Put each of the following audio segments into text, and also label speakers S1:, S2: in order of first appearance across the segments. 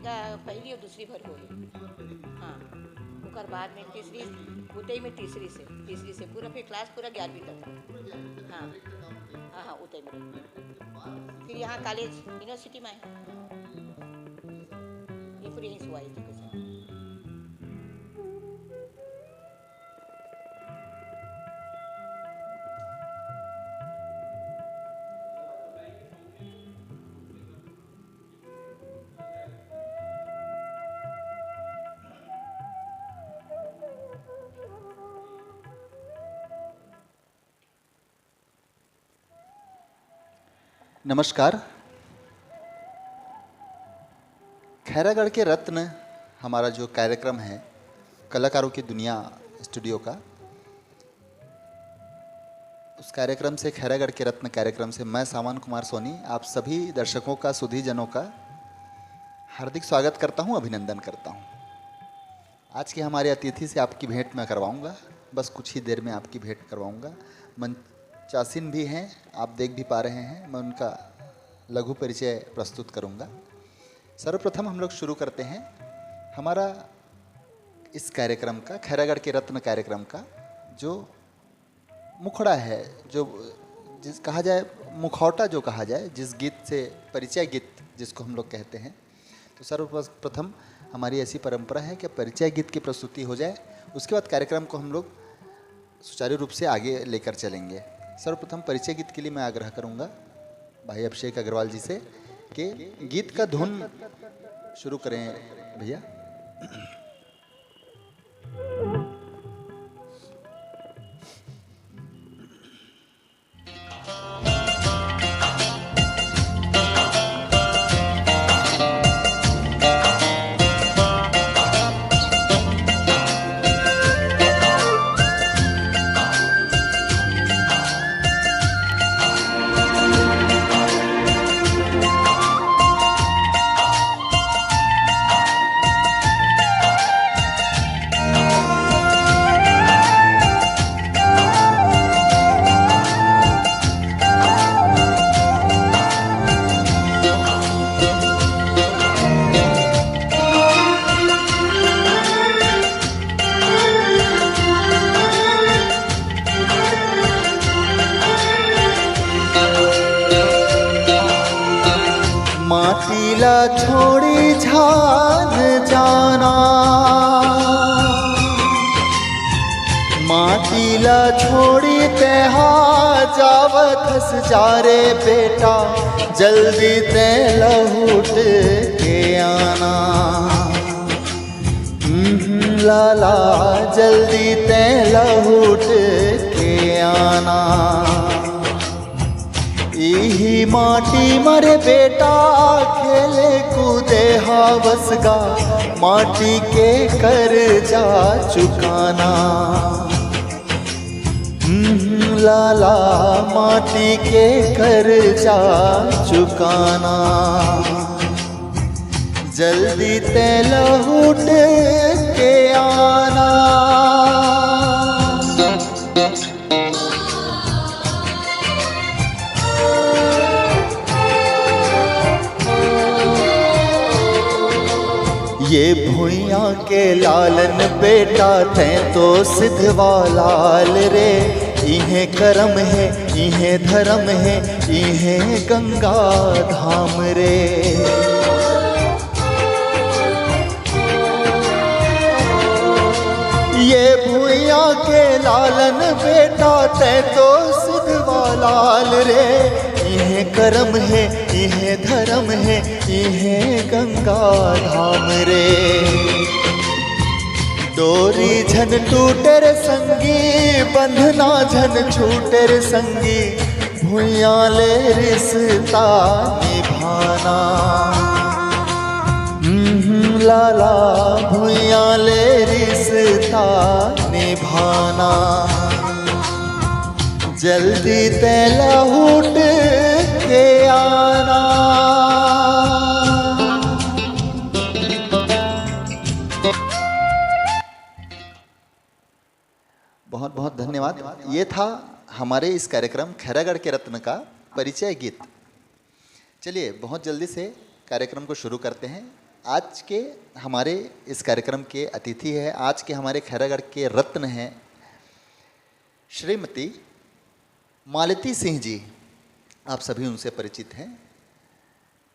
S1: का पहली और दूसरी भर होली। हाँ, ओकर बाद में तीसरी उतई में तीसरी से पूरा फिर क्लास पूरा 11वीं तक। हाँ हाँ हाँ, उतई में फिर यहाँ कॉलेज यूनिवर्सिटी में है। ये पूरी यहीं से हुआ एजुकेशन।
S2: नमस्कार। खैरागढ़ के रत्न हमारा जो कार्यक्रम है कलाकारों की दुनिया स्टूडियो का, उस कार्यक्रम से खैरागढ़ के रत्न कार्यक्रम से मैं सामान कुमार सोनी आप सभी दर्शकों का, सुधीजनों का हार्दिक स्वागत करता हूं, अभिनंदन करता हूं। आज के हमारे अतिथि से आपकी भेंट मैं करवाऊंगा, बस कुछ ही देर में आपकी भेंट करवाऊंगा। मंचासीन भी हैं, आप देख भी पा रहे हैं। मैं उनका लघु परिचय प्रस्तुत करूंगा। सर्वप्रथम हम लोग शुरू करते हैं हमारा इस कार्यक्रम का, खैरागढ़ के रत्न कार्यक्रम का जो मुखड़ा है, जो जिस कहा जाए मुखौटा जो कहा जाए, जिस गीत से परिचय गीत जिसको हम लोग कहते हैं, तो सर्वप्रथम हमारी ऐसी परंपरा है कि परिचय गीत की प्रस्तुति हो जाए, उसके बाद कार्यक्रम को हम लोग सुचारू रूप से आगे लेकर चलेंगे। सर्वप्रथम परिचय गीत के लिए मैं आग्रह करूंगा भाई अभिषेक अग्रवाल जी से कि गीत का धुन शुरू करें भैया। माटीला छोड़ी झान जाना, माटीला छोड़ी तेहा जावत हस जा रे बेटा, जल्दी ते लहुट के आना। लाला जल्दी ते लहुट के आना। यही माटी मरे बेटा खेले कूदे हावसगा, माटी के कर जा चुकाना। लाला माटी के कर जा चुकाना। जल्दी ते लहुट के आना। ये भुइया के लालन बेटा थे तो सिद्धवा लाल रे, इन्हें कर्म है इन्हें धर्म है इन्हें गंगा धाम रे। ये भुइया के लालन बेटा थे तो सिद्धवा लाल रे, इन्हें कर्म है इन्हें धर्म है इन्हें गंगा धाम रे। डोरी झन टूटे रे संगी, बंधना झन छूटे रे संगी, भुइया ले रिश्ता निभाना। लाला भुइया ले रिश्ता निभाना। जल्दी ते लहुट के आना। बहुत बहुत धन्यवाद। ये था हमारे इस कार्यक्रम खैरागढ़ के रत्न का परिचय गीत। चलिए बहुत जल्दी से कार्यक्रम को शुरू करते हैं। आज के हमारे इस कार्यक्रम के अतिथि है, आज के हमारे खैरागढ़ के रत्न हैं श्रीमती मालती सिंह जी। आप सभी उनसे परिचित हैं।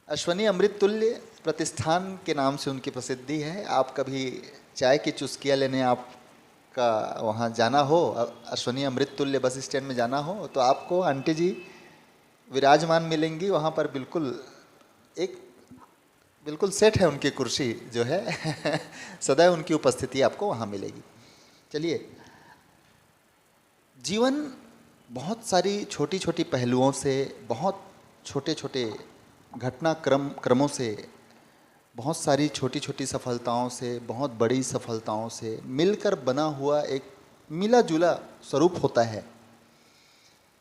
S2: अश्वनी अमृत तुल्य प्रतिष्ठान के नाम से उनकी प्रसिद्धि है। आप कभी चाय की चुस्कियाँ लेने आपका वहाँ जाना हो, अश्वनी अमृत तुल्य बस स्टैंड में जाना हो, तो आपको आंटी जी विराजमान मिलेंगी वहाँ पर। बिल्कुल सेट है उनकी कुर्सी जो है सदैव उनकी उपस्थिति आपको वहाँ मिलेगी। चलिए, जीवन बहुत सारी छोटी छोटी पहलुओं से, बहुत छोटे छोटे क्रमों से, बहुत सारी छोटी छोटी सफलताओं से, बहुत बड़ी सफलताओं से मिलकर बना हुआ एक मिला जुला स्वरूप होता है।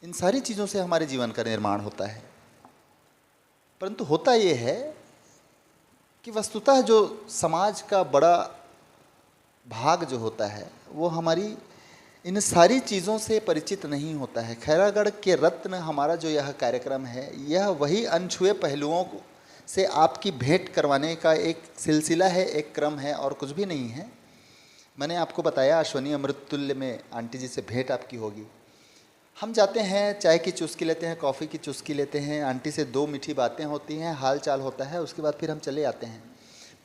S2: इन सारी चीज़ों से हमारे जीवन का निर्माण होता है। परंतु होता ये है कि वस्तुतः जो समाज का बड़ा भाग जो होता है वो हमारी इन सारी चीज़ों से परिचित नहीं होता है। खैरागढ़ के रत्न हमारा जो यह कार्यक्रम है, यह वही अनछुए पहलुओं से आपकी भेंट करवाने का एक सिलसिला है, एक क्रम है, और कुछ भी नहीं है। मैंने आपको बताया अश्वनी अमृततुल्य में आंटी जी से भेंट आपकी होगी। हम जाते हैं, चाय की चुस्की लेते हैं, कॉफ़ी की चुस्की लेते हैं, आंटी से दो मीठी बातें होती हैं, हाल चाल होता है, उसके बाद फिर हम चले आते हैं।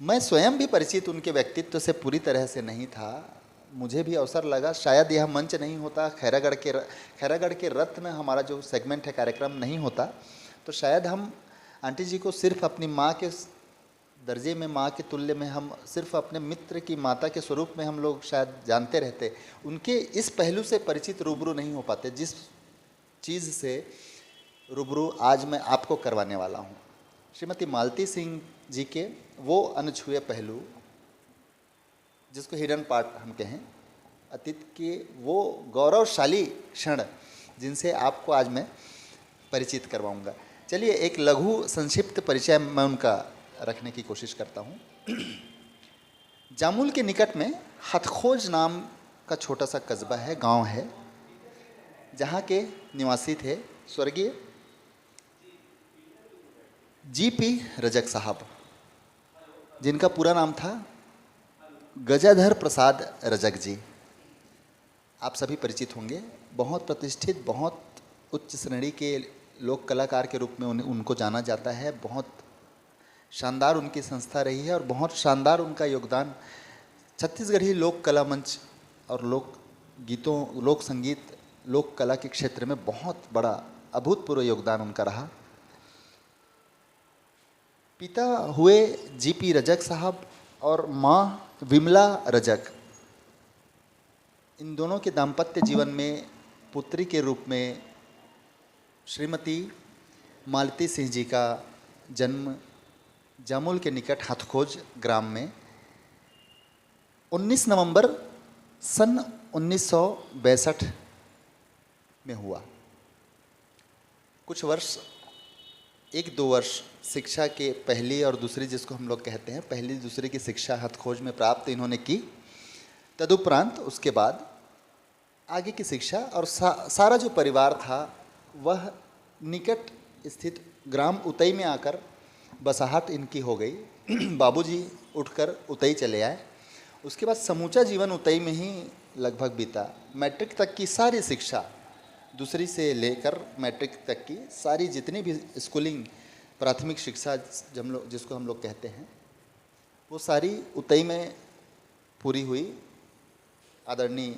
S2: मैं स्वयं भी परिचित उनके व्यक्तित्व से पूरी तरह से नहीं था। मुझे भी अवसर लगा, शायद यह मंच नहीं होता, खैरागढ़ के रत्न हमारा जो सेगमेंट है कार्यक्रम नहीं होता, तो शायद हम आंटी जी को सिर्फ अपनी माँ के दर्जे में, माँ के तुल्य में, हम सिर्फ अपने मित्र की माता के स्वरूप में हम लोग शायद जानते रहते। उनके इस पहलू से परिचित रूबरू नहीं हो पाते जिस चीज़ से रूबरू आज मैं आपको करवाने वाला हूँ। श्रीमती मालती सिंह जी के वो अनछुए पहलू, जिसको हिडन पार्ट हम कहें, अतीत के वो गौरवशाली क्षण जिनसे आपको आज मैं परिचित करवाऊंगा। चलिए, एक लघु संक्षिप्त परिचय मैं उनका रखने की कोशिश करता हूँ। जामुल के निकट में हथखोज नाम का छोटा सा कस्बा है, गांव है, जहाँ के निवासी थे स्वर्गीय जीपी रजक साहब, जिनका पूरा नाम था गजाधर प्रसाद रजक जी। आप सभी परिचित होंगे। बहुत प्रतिष्ठित, बहुत उच्च श्रेणी के लोक कलाकार के रूप में उनको जाना जाता है। बहुत शानदार उनकी संस्था रही है और बहुत शानदार उनका योगदान छत्तीसगढ़ी लोक कला मंच और लोक गीतों, लोक संगीत, लोक कला के क्षेत्र में बहुत बड़ा अभूतपूर्व योगदान उनका रहा। पिता हुए जीपी रजक साहब और माँ विमला रजक। इन दोनों के दाम्पत्य जीवन में पुत्री के रूप में श्रीमती मालती सिंह जी का जन्म जामुल के निकट हथखोज ग्राम में 19 नवंबर सन 1962 में हुआ। कुछ वर्ष, 1-2 वर्ष शिक्षा के पहली और दूसरी, जिसको हम लोग कहते हैं, पहली दूसरी की शिक्षा हथखोज में प्राप्त इन्होंने की। तदुपरांत उसके बाद आगे की शिक्षा और सारा जो परिवार था वह निकट स्थित ग्राम उतई में आकर बसाहट इनकी हो गई। बाबूजी उठकर उतई चले आए। उसके बाद समूचा जीवन उतई में ही लगभग बीता। मैट्रिक तक की सारी शिक्षा, दूसरी से लेकर मैट्रिक तक की सारी जितनी भी स्कूलिंग, प्राथमिक शिक्षा जिसको हम लोग कहते हैं, वो सारी उतई में पूरी हुई आदरणीय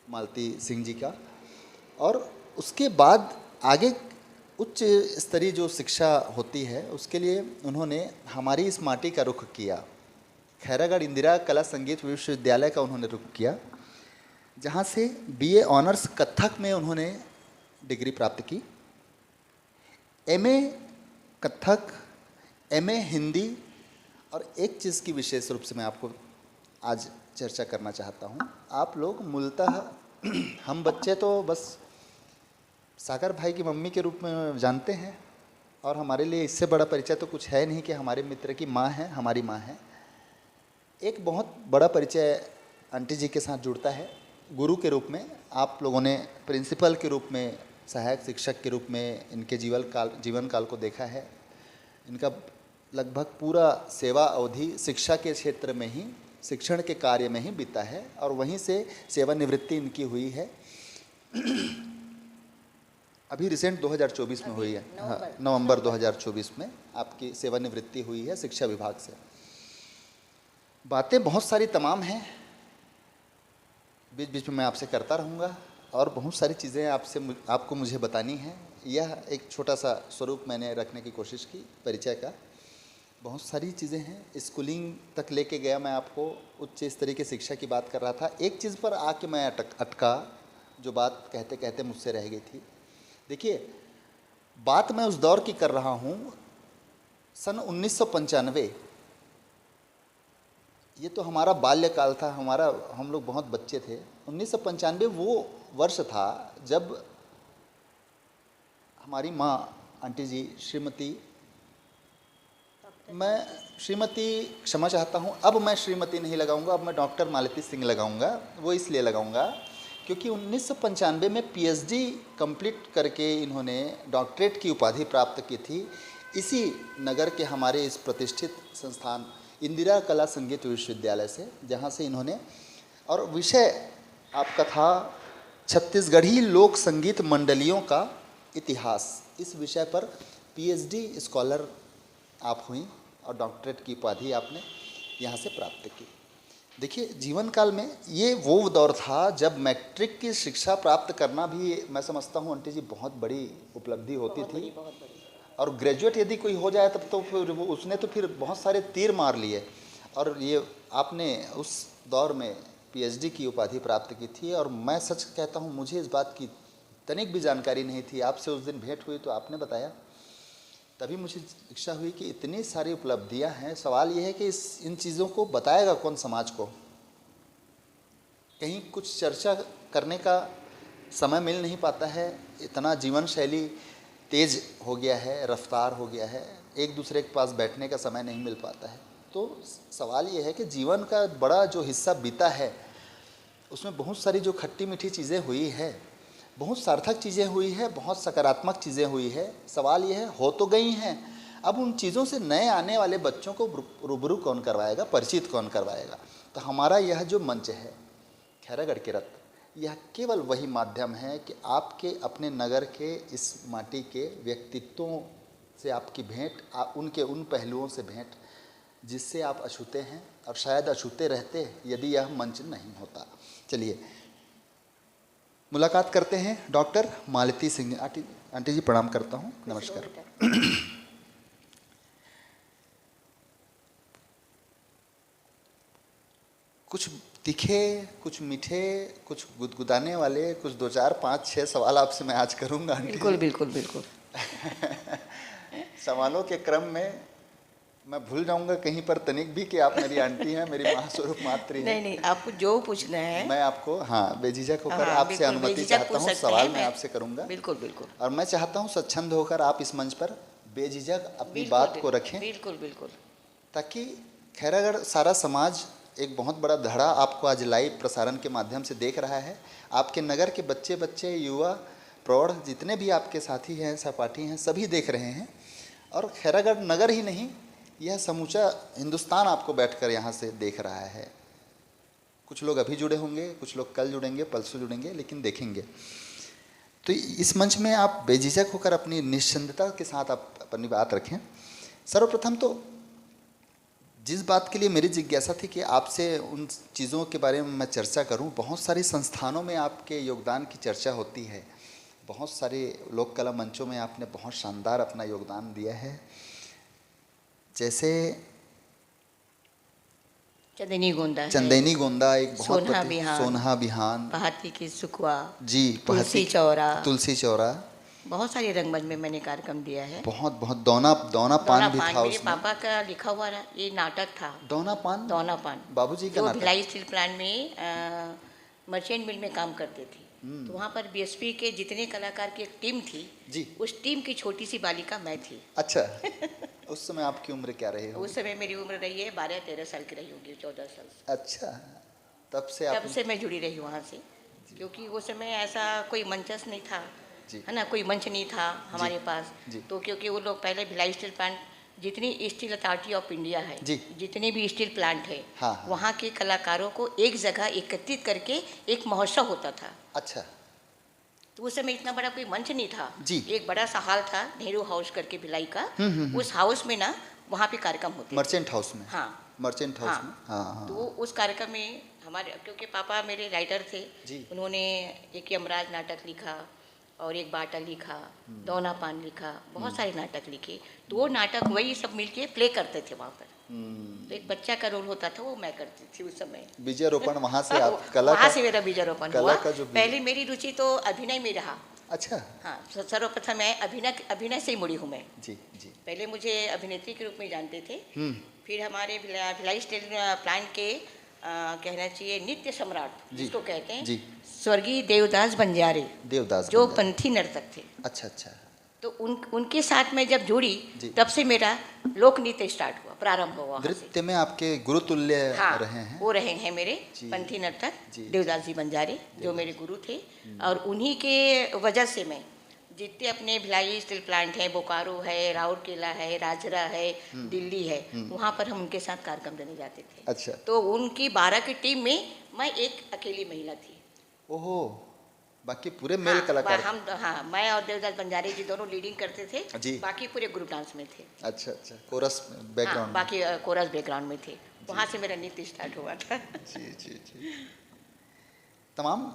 S2: मालती सिंह जी का। और उसके बाद आगे उच्च स्तरीय जो शिक्षा होती है उसके लिए उन्होंने हमारी इस माटी का रुख किया। खैरागढ़ इंदिरा कला संगीत विश्वविद्यालय का उन्होंने रुख किया, जहाँ से बीए ऑनर्स कथक में उन्होंने डिग्री प्राप्त की। एमए कथक, एमए हिंदी, और एक चीज़ की विशेष रूप से मैं आपको आज चर्चा करना चाहता हूँ। आप लोग मूलतः हम बच्चे तो बस सागर भाई की मम्मी के रूप में जानते हैं, और हमारे लिए इससे बड़ा परिचय तो कुछ है नहीं कि हमारे मित्र की माँ है, हमारी माँ है। एक बहुत बड़ा परिचय आंटी जी के साथ जुड़ता है गुरु के रूप में। आप लोगों ने प्रिंसिपल के रूप में, सहायक शिक्षक के रूप में इनके जीवन काल को देखा है। इनका लगभग पूरा सेवा अवधि शिक्षा के क्षेत्र में ही, शिक्षण के कार्य में ही बीता है और वहीं से सेवानिवृत्ति इनकी हुई है। अभी रिसेंट 2024 में हुई है, हाँ, नवंबर 2024 में आपकी सेवानिवृत्ति हुई है शिक्षा विभाग से। बातें बहुत सारी तमाम हैं, बीच बीच में मैं आपसे करता रहूँगा और बहुत सारी चीज़ें आपको मुझे बतानी है। यह एक छोटा सा स्वरूप मैंने रखने की कोशिश की परिचय का। बहुत सारी चीज़ें हैं, स्कूलिंग तक लेके गया मैं आपको, उच्च स्तरीय की शिक्षा की बात कर रहा था। एक चीज़ पर आके मैं अटका, जो बात कहते कहते मुझसे रह गई थी। देखिए, बात मैं उस दौर की कर रहा हूँ, सन 1995। ये तो हमारा बाल्यकाल था, हम लोग बहुत बच्चे थे। 1995 वो वर्ष था जब हमारी माँ, आंटी जी, श्रीमती क्षमा चाहता हूँ, अब मैं श्रीमती नहीं लगाऊंगा, अब मैं डॉक्टर मालती सिंह लगाऊंगा। वो इसलिए लगाऊंगा क्योंकि 1995 में पीएचडी कंप्लीट करके इन्होंने डॉक्टरेट की उपाधि प्राप्त की थी इसी नगर के हमारे इस प्रतिष्ठित संस्थान इंदिरा कला संगीत विश्वविद्यालय से, जहाँ से इन्होंने, और विषय आपका था छत्तीसगढ़ी लोक संगीत मंडलियों का इतिहास। इस विषय पर पीएचडी स्कॉलर आप हुई और डॉक्टरेट की उपाधि आपने यहाँ से प्राप्त की। देखिए, जीवन काल में ये वो दौर था जब मैट्रिक की शिक्षा प्राप्त करना भी, मैं समझता हूँ आंटी जी, बहुत बड़ी उपलब्धि होती थी। और ग्रेजुएट यदि कोई हो जाए तब तो फिर उसने तो फिर बहुत सारे तीर मार लिए। और ये आपने उस दौर में पीएचडी की उपाधि प्राप्त की थी। और मैं सच कहता हूँ, मुझे इस बात की तनिक भी जानकारी नहीं थी। आपसे उस दिन भेंट हुई तो आपने बताया, तभी मुझे इच्छा हुई कि इतनी सारी उपलब्धियां हैं। सवाल ये है कि इन चीज़ों को बताएगा कौन समाज को। कहीं कुछ चर्चा करने का समय मिल नहीं पाता है, इतना जीवन शैली तेज हो गया है, रफ्तार हो गया है, एक दूसरे के पास बैठने का समय नहीं मिल पाता है। तो सवाल ये है कि जीवन का बड़ा जो हिस्सा बीता है उसमें बहुत सारी जो खट्टी मीठी चीज़ें हुई है, बहुत सार्थक चीज़ें हुई है, बहुत सकारात्मक चीज़ें हुई है। सवाल यह है, हो तो गई हैं, अब उन चीज़ों से नए आने वाले बच्चों को रूबरू कौन करवाएगा, परिचित कौन करवाएगा। तो हमारा यह जो मंच है खैरागढ़ के रत्न, यह केवल वही माध्यम है कि आपके अपने नगर के इस माटी के व्यक्तित्वों से आपकी भेंट, उनके उन पहलुओं से भेंट जिससे आप अछूते हैं, और शायद अछूते रहते यदि यह मंच नहीं होता। चलिए मुलाकात करते हैं डॉक्टर मालती सिंह। आंटी जी प्रणाम करता हूँ, नमस्कार। कुछ तीखे, कुछ मीठे, कुछ गुदगुदाने वाले, कुछ 2, 4, 5, 6 सवाल आपसे मैं आज करूँगा।
S1: बिल्कुल बिल्कुल बिल्कुल।
S2: सवालों के क्रम में मैं भूल जाऊंगा कहीं पर तनिक भी कि आप मेरी आंटी हैं, मेरी माँ स्वरूप मातृ हैं।
S1: नहीं, आपको जो पूछना है मैं
S2: आपको, हाँ, बेझिझक होकर आपसे अनुमति चाहता हूँ। सवाल मैं आपसे करूँगा।
S1: बिल्कुल बिल्कुल।
S2: और मैं चाहता हूँ स्वच्छंद होकर आप इस मंच पर बेझिझक अपनी बात को रखें।
S1: बिल्कुल बिल्कुल।
S2: ताकि खैरागढ़ सारा समाज एक बहुत बड़ा धड़ा आपको आज लाइव प्रसारण के माध्यम से देख रहा है। आपके नगर के बच्चे, युवा, प्रौढ़, जितने भी आपके साथी हैं, सहपाठी हैं, सभी देख रहे हैं। और खैरागढ़ नगर ही नहीं, यह समूचा हिंदुस्तान आपको बैठकर यहाँ से देख रहा है। कुछ लोग अभी जुड़े होंगे, कुछ लोग कल जुड़ेंगे, परसों जुड़ेंगे, लेकिन देखेंगे। तो इस मंच में आप बेझिझक होकर अपनी निश्चिंतता के साथ आप अपनी बात रखें। सर्वप्रथम तो जिस बात के लिए मेरी जिज्ञासा थी कि आपसे उन चीज़ों के बारे में मैं चर्चा करूं, बहुत सारी संस्थानों में आपके योगदान की चर्चा होती है, बहुत सारे लोक कला मंचों में आपने बहुत शानदार अपना योगदान दिया है। जैसे
S1: चंदेनी गोंदा
S2: एक बहुत सोनहा बिहान,
S1: पहाती की सुखवा
S2: जी,
S1: तुलसी
S2: चौरा,
S1: बहुत सारे रंगमंच में मैंने कार्यक्रम दिया है।
S2: बहुत दौना पान भी था
S1: मेरे पापा का लिखा हुआ ये नाटक था, दौना पान
S2: बाबूजी का नाटक।
S1: भिलाई स्टील प्लांट में मर्चेंट मिल में काम करते थे। तो वहाँ पर बीएसपी के जितने कलाकार की एक टीम थी
S2: जी, उस
S1: टीम की छोटी सी बालिका मैं थी।
S2: अच्छा। उस समय आपकी उम्र क्या रही होगी?
S1: उस समय मेरी उम्र रही है 12-13 साल की रही होगी, 14 साल।
S2: अच्छा, तब से मैं
S1: जुड़ी रही वहाँ से, क्योंकि उस समय ऐसा कोई मंचस नहीं था, है ना, कोई मंच नहीं था हमारे पास। तो क्योंकि वो लोग पहले भिलाई स्टील प्लांट जितनी स्टील अथॉरिटी ऑफ इंडिया है,
S2: जी।
S1: जितने भी स्टील प्लांट है,
S2: हाँ, हाँ।
S1: वहाँ के कलाकारों को एक जगह एकत्रित करके एक महोत्सव होता था।
S2: अच्छा
S1: तो उस समय इतना बड़ा कोई मंच नहीं था
S2: जी।
S1: एक बड़ा सा हॉल था, नेहरू हाउस करके भिलाई का। उस हाउस में ना वहाँ पे कार्यक्रम होते थे।
S2: मर्चेंट हाउस में।
S1: हाँ,
S2: मर्चेंट हाउस
S1: हाँ।
S2: में। हाँ हाँ।
S1: तो उस कार्यक्रम में हमारे, क्योंकि पापा मेरे राइटर थे
S2: जी।
S1: उन्होंने एक यमराज नाटक लिखा और एक बाटा लिखा, दौना पान लिखा, बहुत सारे नाटक लिखे। तो वो नाटक वही सब मिलके प्ले करते थे वहाँ पर। तो एक बच्चा का रोल होता था, वो मैं करती थी उस समय।
S2: बीजारोपण वहाँ से आप कला
S1: वहाँ
S2: का।
S1: से मेरा बीजारोपण
S2: कला
S1: हुआ।
S2: का जो बीज-
S1: पहले मेरी रुचि तो अभिनय में रहा।
S2: अच्छा
S1: हाँ, सर्वप्रथम मैं अभिनय से ही मुड़ी हूँ मैं।
S2: जी जी।
S1: पहले मुझे अभिनेत्री के रूप में जानते थे।
S2: हम्म।
S1: फिर हमारे भिलाई स्टील प्लांट के कहना चाहिए नित्य सम्राट
S2: जी,
S1: जिसको कहते हैं,
S2: जी।
S1: स्वर्गीय देवदास बंजारे,
S2: देवदास
S1: जो
S2: बंजारे।
S1: पंथी नर्तक थे।
S2: अच्छा अच्छा।
S1: तो उनके साथ में जब जुड़ी
S2: जी।
S1: तब से मेरा लोक नृत्य स्टार्ट हुआ, प्रारंभ हुआ वहाँ से।
S2: नृत्य में आपके गुरुतुल्य
S1: हाँ,
S2: रहे हैं।
S1: वो रहे हैं मेरे
S2: जी।
S1: पंथी नर्तक
S2: जी।
S1: देवदास जी बंजारे, जो मेरे गुरु थे। और उन्हीं के वजह से मैं जितने अपने भिलाई स्टील प्लांट है, बोकारो है, राउरकेला है, राजरा है, दिल्ली है, वहाँ पर हम उनके साथ कार्यक्रम देने जाते थे।
S2: अच्छा।
S1: तो उनकी 12 की टीम में मैं एक अकेली महिला थी।
S2: ओहो, बाकी पूरे मेल
S1: हाँ,
S2: कलाकार।
S1: हाँ, मैं और देवदास बंजारे जी दोनों लीडिंग करते थे
S2: जी।
S1: बाकी पूरे ग्रुप डांस में थे।
S2: अच्छा अच्छा, कोरस
S1: हाँ,
S2: बैकग्राउंड।
S1: बाकी कोरस बैकग्राउंड में थे। वहाँ से मेरा नृत्य स्टार्ट हुआ था।
S2: जी जी जी। तमाम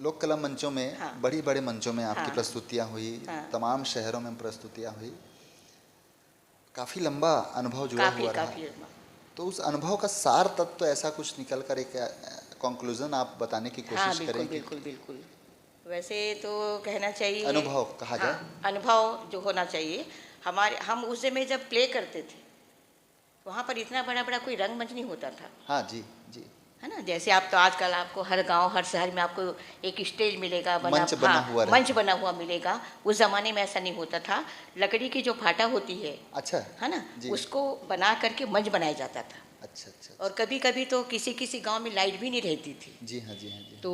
S2: लोक कला मंचों में,
S1: हाँ।
S2: बड़ी बड़े मंचों में आपकी
S1: हाँ।
S2: प्रस्तुतियां हुई।
S1: हाँ।
S2: तमाम शहरों में प्रस्तुतियां हुई। काफी लंबा अनुभव जुड़ा
S1: काफी
S2: हुआ रहा।
S1: काफी
S2: तो उस अनुभव का सार तत्व ऐसा कुछ निकल कर एक कंक्लूजन आप बताने की
S1: हाँ,
S2: कोशिश
S1: बिल्कुल
S2: करें कि
S1: बिल्कुल बिल्कुल। वैसे तो कहना चाहिए
S2: अनुभव कहा जाए।
S1: हाँ, अनुभव जो होना चाहिए। हम उस समय जब प्ले करते थे वहाँ पर इतना बड़ा बड़ा कोई रंगमंच नहीं होता था,
S2: हाँ जी जी।
S1: है ना। जैसे आप तो आजकल आपको हर गांव हर शहर में आपको एक स्टेज मिलेगा,
S2: मंच बना हुआ रहता
S1: मंच बना हुआ मिलेगा। उस ज़माने में ऐसा नहीं होता था। लकड़ी की जो फाटा होती है
S2: अच्छा
S1: ना,
S2: जी।
S1: उसको बना करके मंच बनाया जाता था।
S2: अच्छा अच्छा।
S1: और कभी कभी तो किसी किसी गांव में लाइट भी नहीं रहती थी।
S2: जी हाँ जी हाँ जी।
S1: तो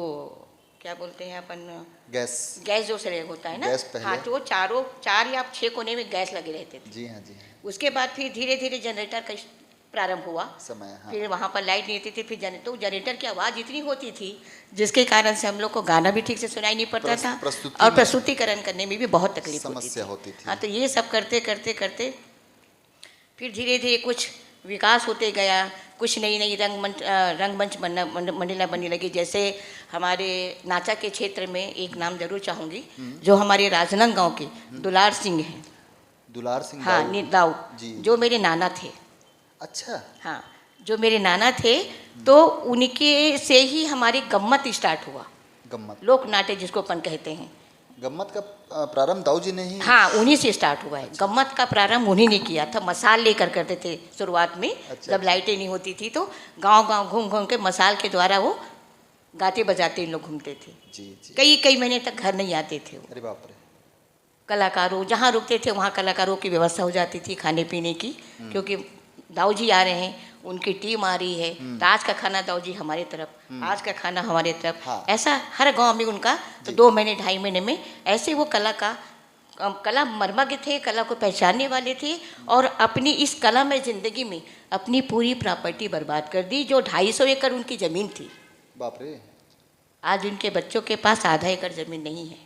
S1: क्या बोलते हैं अपन,
S2: गैस
S1: जो से होता है ना।
S2: गैस पहले।
S1: हाँ, तो 4 या 6 कोने में गैस लगे रहते थे।
S2: जी हाँ जी हाँ।
S1: उसके बाद फिर धीरे धीरे जनरेटर का प्रारंभ हुआ
S2: समय। हाँ।
S1: फिर वहाँ पर लाइट नहीं रहती थी। फिर जनरेटर की आवाज़ इतनी होती थी जिसके कारण से हम लोग को गाना भी ठीक से सुनाई नहीं पड़ता था और प्रस्तुतिकरण करने में भी बहुत तकलीफ
S2: समस्या होती थी।
S1: हाँ, तो ये सब करते करते करते फिर धीरे धीरे कुछ विकास होते गया। कुछ नई नई रंगमंच मंडला बनने लगी। जैसे हमारे नाचा के क्षेत्र में एक नाम जरूर चाहूँगी, जो हमारे राजनांदगांव के दुलार सिंह हैं।
S2: दुलार सिंह।
S1: हाँ, दाऊ
S2: जी।
S1: जो मेरे नाना थे।
S2: अच्छा।
S1: हाँ, जो मेरे नाना थे, तो उनके से ही हमारी गम्मत स्टार्ट हुआ।
S2: गम्मत,
S1: लोक नाट्य जिसको अपन कहते हैं।
S2: गम्मत का प्रारंभ दाऊ जी ने ही।
S1: हाँ, उन्हीं से स्टार्ट हुआ है। गम्मत का प्रारंभ उन्हीं ने किया था। मसाल लेकर करते थे शुरुआत में।
S2: अच्छा।
S1: जब लाइटें नहीं होती थी तो गांव गांव घूम घूम के मसाल के द्वारा वो गाते बजाते इन लोग घूमते थे।
S2: जी जी।
S1: कई महीने तक घर नहीं आते थे वो।
S2: अरे बाप रे।
S1: कलाकारों जहाँ रुकते थे वहाँ कलाकारों की व्यवस्था हो जाती थी खाने पीने की, क्योंकि दाऊ जी आ रहे हैं, उनकी टीम आ रही है, तो आज का खाना दाऊ जी हमारे तरफ, आज का खाना हमारे तरफ।
S2: हाँ।
S1: ऐसा हर गांव में उनका तो 2 महीने 2.5 महीने में ऐसे वो कला मर्मज्ञ थे, कला को पहचानने वाले थे। और अपनी इस कला में ज़िंदगी में अपनी पूरी प्रॉपर्टी बर्बाद कर दी। जो 250 एकड़ उनकी ज़मीन थी,
S2: बाप रे।
S1: आज उनके बच्चों के पास आधा एकड़ ज़मीन नहीं है।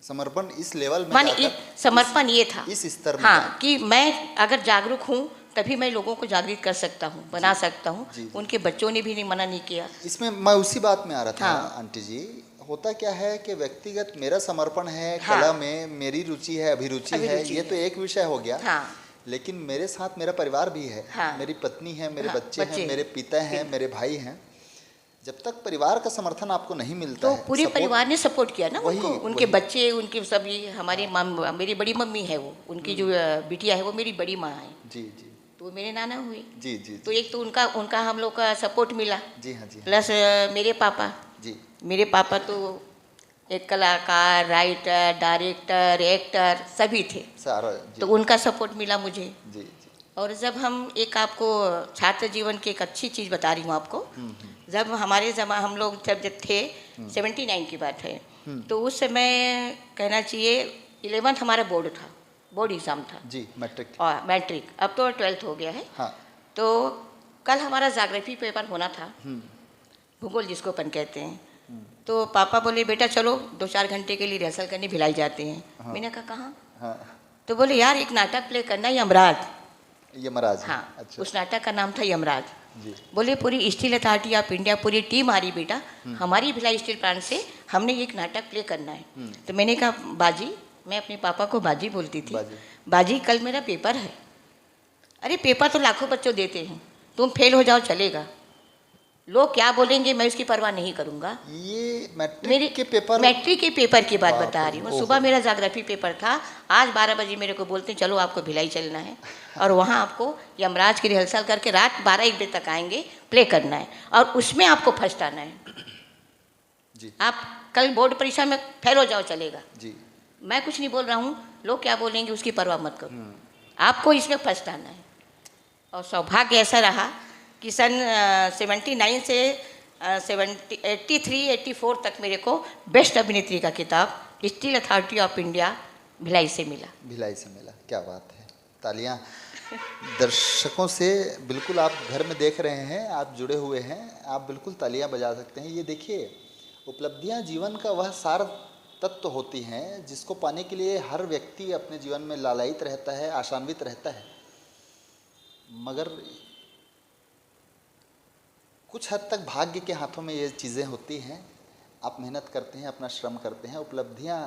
S2: समर्पण इस लेवल में
S1: माने
S2: जाकर,
S1: समर्पण ये था
S2: इस स्तर में।
S1: हाँ, कि मैं अगर जागरूक हूँ तभी मैं लोगों को जागृत कर सकता हूँ, बना सकता हूँ।
S2: जी।
S1: उनके बच्चों ने भी नहीं मना नहीं किया।
S2: इसमें मैं उसी बात में आ रहा था।
S1: हाँ।
S2: आंटी जी, होता क्या है कि व्यक्तिगत मेरा समर्पण है,
S1: हाँ।
S2: कला में मेरी रुचि है, अभिरुचि है,
S1: अभिरुचि
S2: ये
S1: है।
S2: तो एक विषय हो गया।
S1: हाँ,
S2: लेकिन मेरे साथ मेरा परिवार भी है।
S1: हाँ।
S2: मेरी पत्नी है, मेरे
S1: हाँ,
S2: बच्चे
S1: बच्चे
S2: हैं, मेरे पिता हैं, मेरे भाई हैं। जब तक परिवार का समर्थन आपको नहीं मिलता
S1: तो
S2: है,
S1: पूरे परिवार ने सपोर्ट किया ना
S2: वही-
S1: उनको। उनके
S2: वही।
S1: बच्चे, उनके सभी, हमारी मेरी बड़ी मम्मी है वो, उनकी जो बिटिया है वो मेरी बड़ी माँ है,
S2: जी जी
S1: तो वो मेरे नाना हुए।
S2: जी जी
S1: तो एक तो उनका हम लोग का सपोर्ट मिला,
S2: जी हाँ जी हाँ
S1: प्लस मेरे पापा तो एक कलाकार, राइटर, डायरेक्टर, एक्टर सभी थे,
S2: सारा जी
S1: तो उनका सपोर्ट मिला मुझे।
S2: जी जी।
S1: और जब हम एक आपको छात्र जीवन की एक अच्छी चीज़ बता रही हूँ आपको, जब हमारे हम लोग जब थे 79 की बात है, तो उस समय कहना चाहिए 11th हमारा बोर्ड था, बोर्ड एग्ज़ाम था
S2: जी, मैट्रिक।
S1: और मैट्रिक, अब तो 12th हो गया है।
S2: हाँ।
S1: तो कल हमारा ज्योग्राफी पेपर होना था, भूगोल जिसको अपन कहते हैं। तो पापा बोले बेटा चलो 2-4 घंटे के लिए रिहर्सल करने भिलाई जाते हैं।
S2: हाँ।
S1: मैंने कहा कहाँ?
S2: हाँ।
S1: तो बोले यार एक नाटक प्ले करना है यमराज।
S2: यमराज।
S1: हाँ।
S2: अच्छा।
S1: उस नाटक का नाम था यमराज।
S2: जी।
S1: बोले पूरी स्टील अथॉरिटी ऑफ इंडिया पूरी टीम आ रही बेटा, हमारी भिलाई स्टील प्लांट से हमने एक नाटक प्ले करना है। तो मैंने कहा बाजी, मैं अपने पापा को बाजी बोलती थी, बाजी कल मेरा पेपर है। अरे पेपर तो लाखों बच्चों देते हैं, तुम फेल हो जाओ चलेगा, लोग क्या बोलेंगे मैं उसकी परवाह नहीं करूँगा।
S2: ये मैट्रिक के पेपर?
S1: मैट्रिक के पेपर की बात बता रही हूँ।
S2: ओहो।
S1: सुबह मेरा ज्योग्राफी पेपर था, आज 12 बजे मेरे को बोलते हैं चलो आपको भिलाई चलना है और वहाँ आपको यमराज की रिहर्सल करके रात 12-1 बजे तक आएंगे, प्ले करना है और उसमें आपको फर्स्ट आना है
S2: जी।
S1: आप कल बोर्ड परीक्षा में फेल हो जाओ चलेगा
S2: जी।
S1: मैं कुछ नहीं बोल रहा हूँ, लोग क्या बोलेंगे उसकी परवाह मत करो, आपको इसमें फर्स्ट आना है। और सौभाग्य ऐसा रहा कि सन 79 से 83-84 तक मेरे को बेस्ट अभिनेत्री का खिताब steel authority of India Bhilai से मिला।
S2: भिलाई से मिला, क्या बात है। तालियां दर्शकों से बिल्कुल आप घर में देख रहे हैं, आप जुड़े हुए हैं, आप बिल्कुल तालियां बजा सकते हैं। ये देखिए, उपलब्धियां जीवन का वह सार तत्व होती हैं जिसको पाने के लिए हर व्यक्ति अपने जीवन में लालायित रहता है, आशान्वित रहता है, मगर कुछ हद तक भाग्य के हाथों में ये चीज़ें होती हैं। आप मेहनत करते हैं, अपना श्रम करते हैं, उपलब्धियां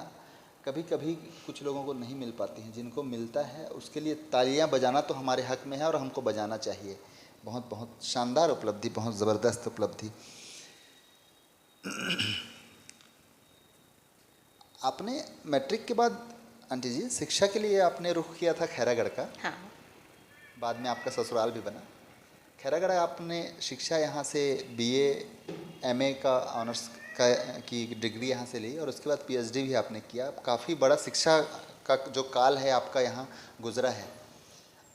S2: कभी कभी कुछ लोगों को नहीं मिल पाती हैं, जिनको मिलता है उसके लिए तालियां बजाना तो हमारे हक में है और हमको बजाना चाहिए। बहुत बहुत शानदार उपलब्धि, बहुत ज़बरदस्त उपलब्धि। आपने मैट्रिक के बाद आंटी जी शिक्षा के लिए आपने रुख किया था खैरागढ़ का।
S1: हाँ।
S2: बाद में आपका ससुराल भी बना। खैरागढ़ आपने शिक्षा यहाँ से बीए, एमए का ऑनर्स की डिग्री यहाँ से ली और उसके बाद पीएचडी भी आपने किया। काफ़ी बड़ा शिक्षा का जो काल है आपका यहाँ गुजरा है।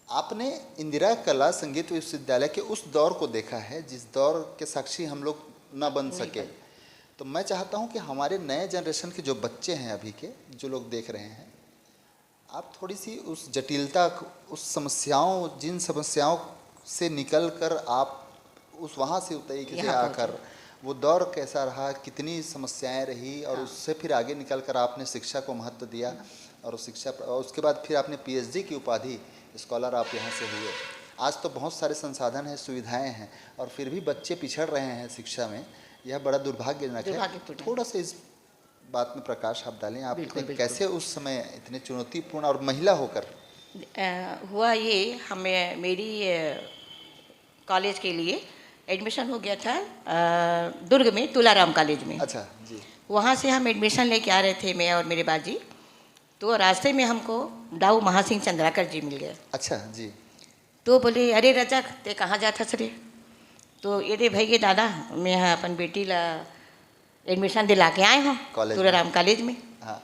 S2: आपने इंदिरा कला संगीत विश्वविद्यालय के उस दौर को देखा है जिस दौर के साक्षी हम लोग न बन सके। तो मैं चाहता हूँ कि हमारे नए जनरेशन के जो बच्चे हैं अभी के, जो लोग देख रहे हैं, आप थोड़ी सी उस जटिलता, उस समस्याओं, जिन समस्याओं से निकल कर आप उस वहाँ से तरीके से आकर वो दौर कैसा रहा, कितनी समस्याएं रही और उससे फिर आगे निकल कर आपने शिक्षा को महत्व दिया और शिक्षा, उसके बाद फिर आपने पीएचडी की उपाधि स्कॉलर आप यहाँ से हुए। आज तो बहुत सारे संसाधन हैं, सुविधाएं हैं और फिर भी बच्चे पिछड़ रहे हैं शिक्षा में। यह बड़ा दुर्भाग्यजनक है। थोड़ा सा इस बात में प्रकाश आप डालें। आप कैसे उस समय इतने चुनौतीपूर्ण और महिला होकर
S1: हुआ ये, हमें मेरी कॉलेज के लिए एडमिशन हो गया था दुर्ग में तुलाराम कॉलेज में।
S2: अच्छा जी।
S1: वहाँ से हम एडमिशन लेके आ रहे थे, मैं और मेरे बाजी। तो रास्ते में हमको दाऊ महासिंह चंद्राकर जी मिल गए।
S2: अच्छा जी।
S1: तो बोले अरे रजक ते कहाँ जाता सरे? तो ये दे भाई ये दादा मैं यहाँ अपन बेटी ला एडमिशन दिला के आए हूँ तुलाराम कॉलेज में।
S2: हाँ।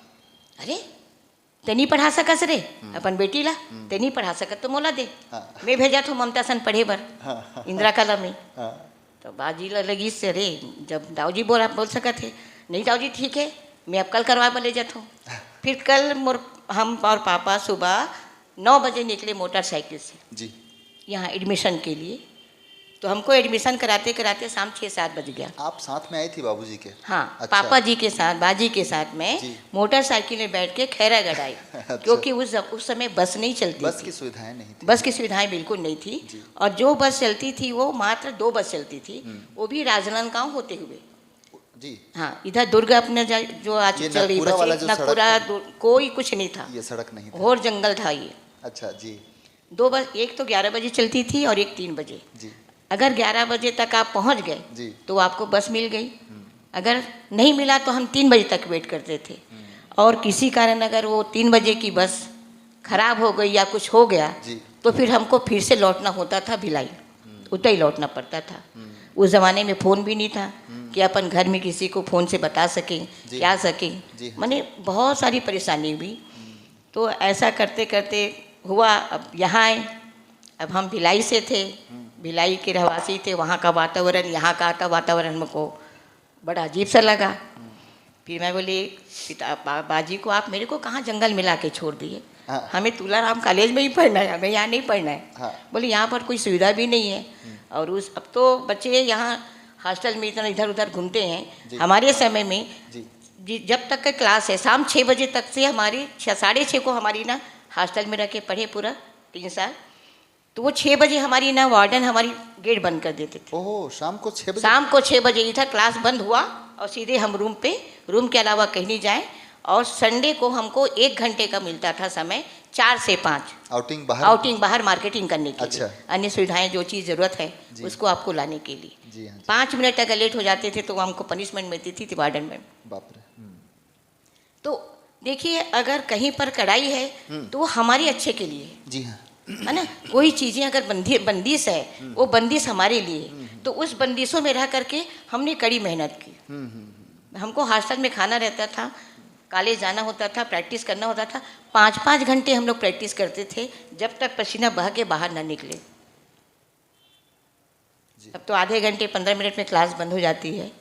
S1: अरे ते नहीं पढ़ा सकस रे अपन बेटी ला, ते नहीं पढ़ा सकत तो मोला दे। मैं भेजा तो ममता सन पढ़े बर इंदिरा कला में। तो बाजी ला लगी से अरे जब दाऊ जी बोल सकत थे, नहीं दाऊ जी ठीक है मैं अब कल करवा ले जाता हूँ। फिर कल हम और पापा सुबह 9 बजे निकले मोटरसाइकिल से
S2: जी
S1: यहाँ एडमिशन के लिए। तो हमको एडमिशन कराते कराते शाम 6-7 बज गया।
S2: आप साथ में आई थी बाबूजी के?
S1: हाँ।
S2: अच्छा।
S1: पापा जी के साथ, बाजी के साथ में मोटरसाइकिल में बैठ के खैरागढ़ आई।
S2: अच्छा।
S1: क्योंकि उस समय बस नहीं चलती,
S2: बस की सुविधाएं नहीं थी।
S1: बस की सुविधाएं बिल्कुल नहीं थी। और जो बस चलती थी वो मात्र 2 बस चलती थी, वो भी राजनांदगांव होते हुए
S2: जी।
S1: हाँ। इधर दुर्ग अपने जो आज चल रही बस, नगपुरा कोई कुछ नहीं था,
S2: ये सड़क नहीं था,
S1: और जंगल था ये।
S2: अच्छा जी।
S1: 2 बस, एक तो 11 बजे चलती थी और एक 3 बजे
S2: जी।
S1: अगर 11 बजे तक आप पहुंच गए तो आपको बस मिल गई, अगर नहीं मिला तो हम 3 बजे तक वेट करते थे। और किसी कारण अगर वो 3 बजे की बस खराब हो गई या कुछ हो गया तो फिर हमको फिर से लौटना होता था भिलाई, उतना ही लौटना पड़ता था। उस ज़माने में फ़ोन भी नहीं था कि अपन घर में किसी को फ़ोन से बता सकें क्या सकें, माने बहुत सारी परेशानी हुई। तो ऐसा करते करते हुआ अब यहाँ आए। अब हम भिलाई से थे, भिलाई के रहवासी थे, वहाँ का वातावरण यहाँ का वातावरण हमको बड़ा अजीब सा लगा। फिर मैं बोली बाजी को आप मेरे को कहाँ जंगल में ला के छोड़ दिए?
S2: हाँ।
S1: हमें तुलाराम कॉलेज में ही पढ़ना है, हमें यहाँ नहीं पढ़ना है।
S2: हाँ।
S1: बोले यहाँ पर कोई सुविधा भी नहीं है, और उस अब तो बच्चे यहाँ हॉस्टल में इतना इधर उधर घूमते हैं। हमारे समय में
S2: जी
S1: जब तक का क्लास है शाम 6 बजे तक से हमारी 6 साढ़े 6 को हमारी ना हॉस्टल में रह के पढ़े पूरा 3 साल। तो वो 6 बजे हमारी ना वार्डन हमारी गेट बंद कर देते थे।
S2: ओहो, शाम को 6 बजे?
S1: शाम को 6 बजे इधर क्लास बंद हुआ और सीधे हम रूम के अलावा कहीं नहीं जाए। और संडे को हमको 1 घंटे का मिलता था समय, 4 से 5
S2: आउटिंग बाहर
S1: मार्केटिंग करने के लिए, अन्य सुविधाएं जो चीज़ ज़रूरत है उसको आपको लाने के लिए।
S2: जी हाँ।
S1: 5 मिनट अगर लेट हो जाते थे तो हमको पनिशमेंट मिलती थी वार्डन में।
S2: बाप रे।
S1: तो देखिए, अगर कहीं पर कड़ाई है तो वो हमारे अच्छे के लिए है।
S2: जी हाँ।
S1: है ना, कोई चीज़ें अगर बंदिश है वो बंदिश हमारे लिए, तो उस बंदिशों में रह करके हमने कड़ी मेहनत की। हमको हॉस्टल में खाना रहता था, कॉलेज जाना होता था, प्रैक्टिस करना होता था। 5-5 घंटे हम लोग प्रैक्टिस करते थे जब तक पसीना बह के बाहर ना निकले। अब तो आधे घंटे 15 मिनट में क्लास बंद हो जाती है।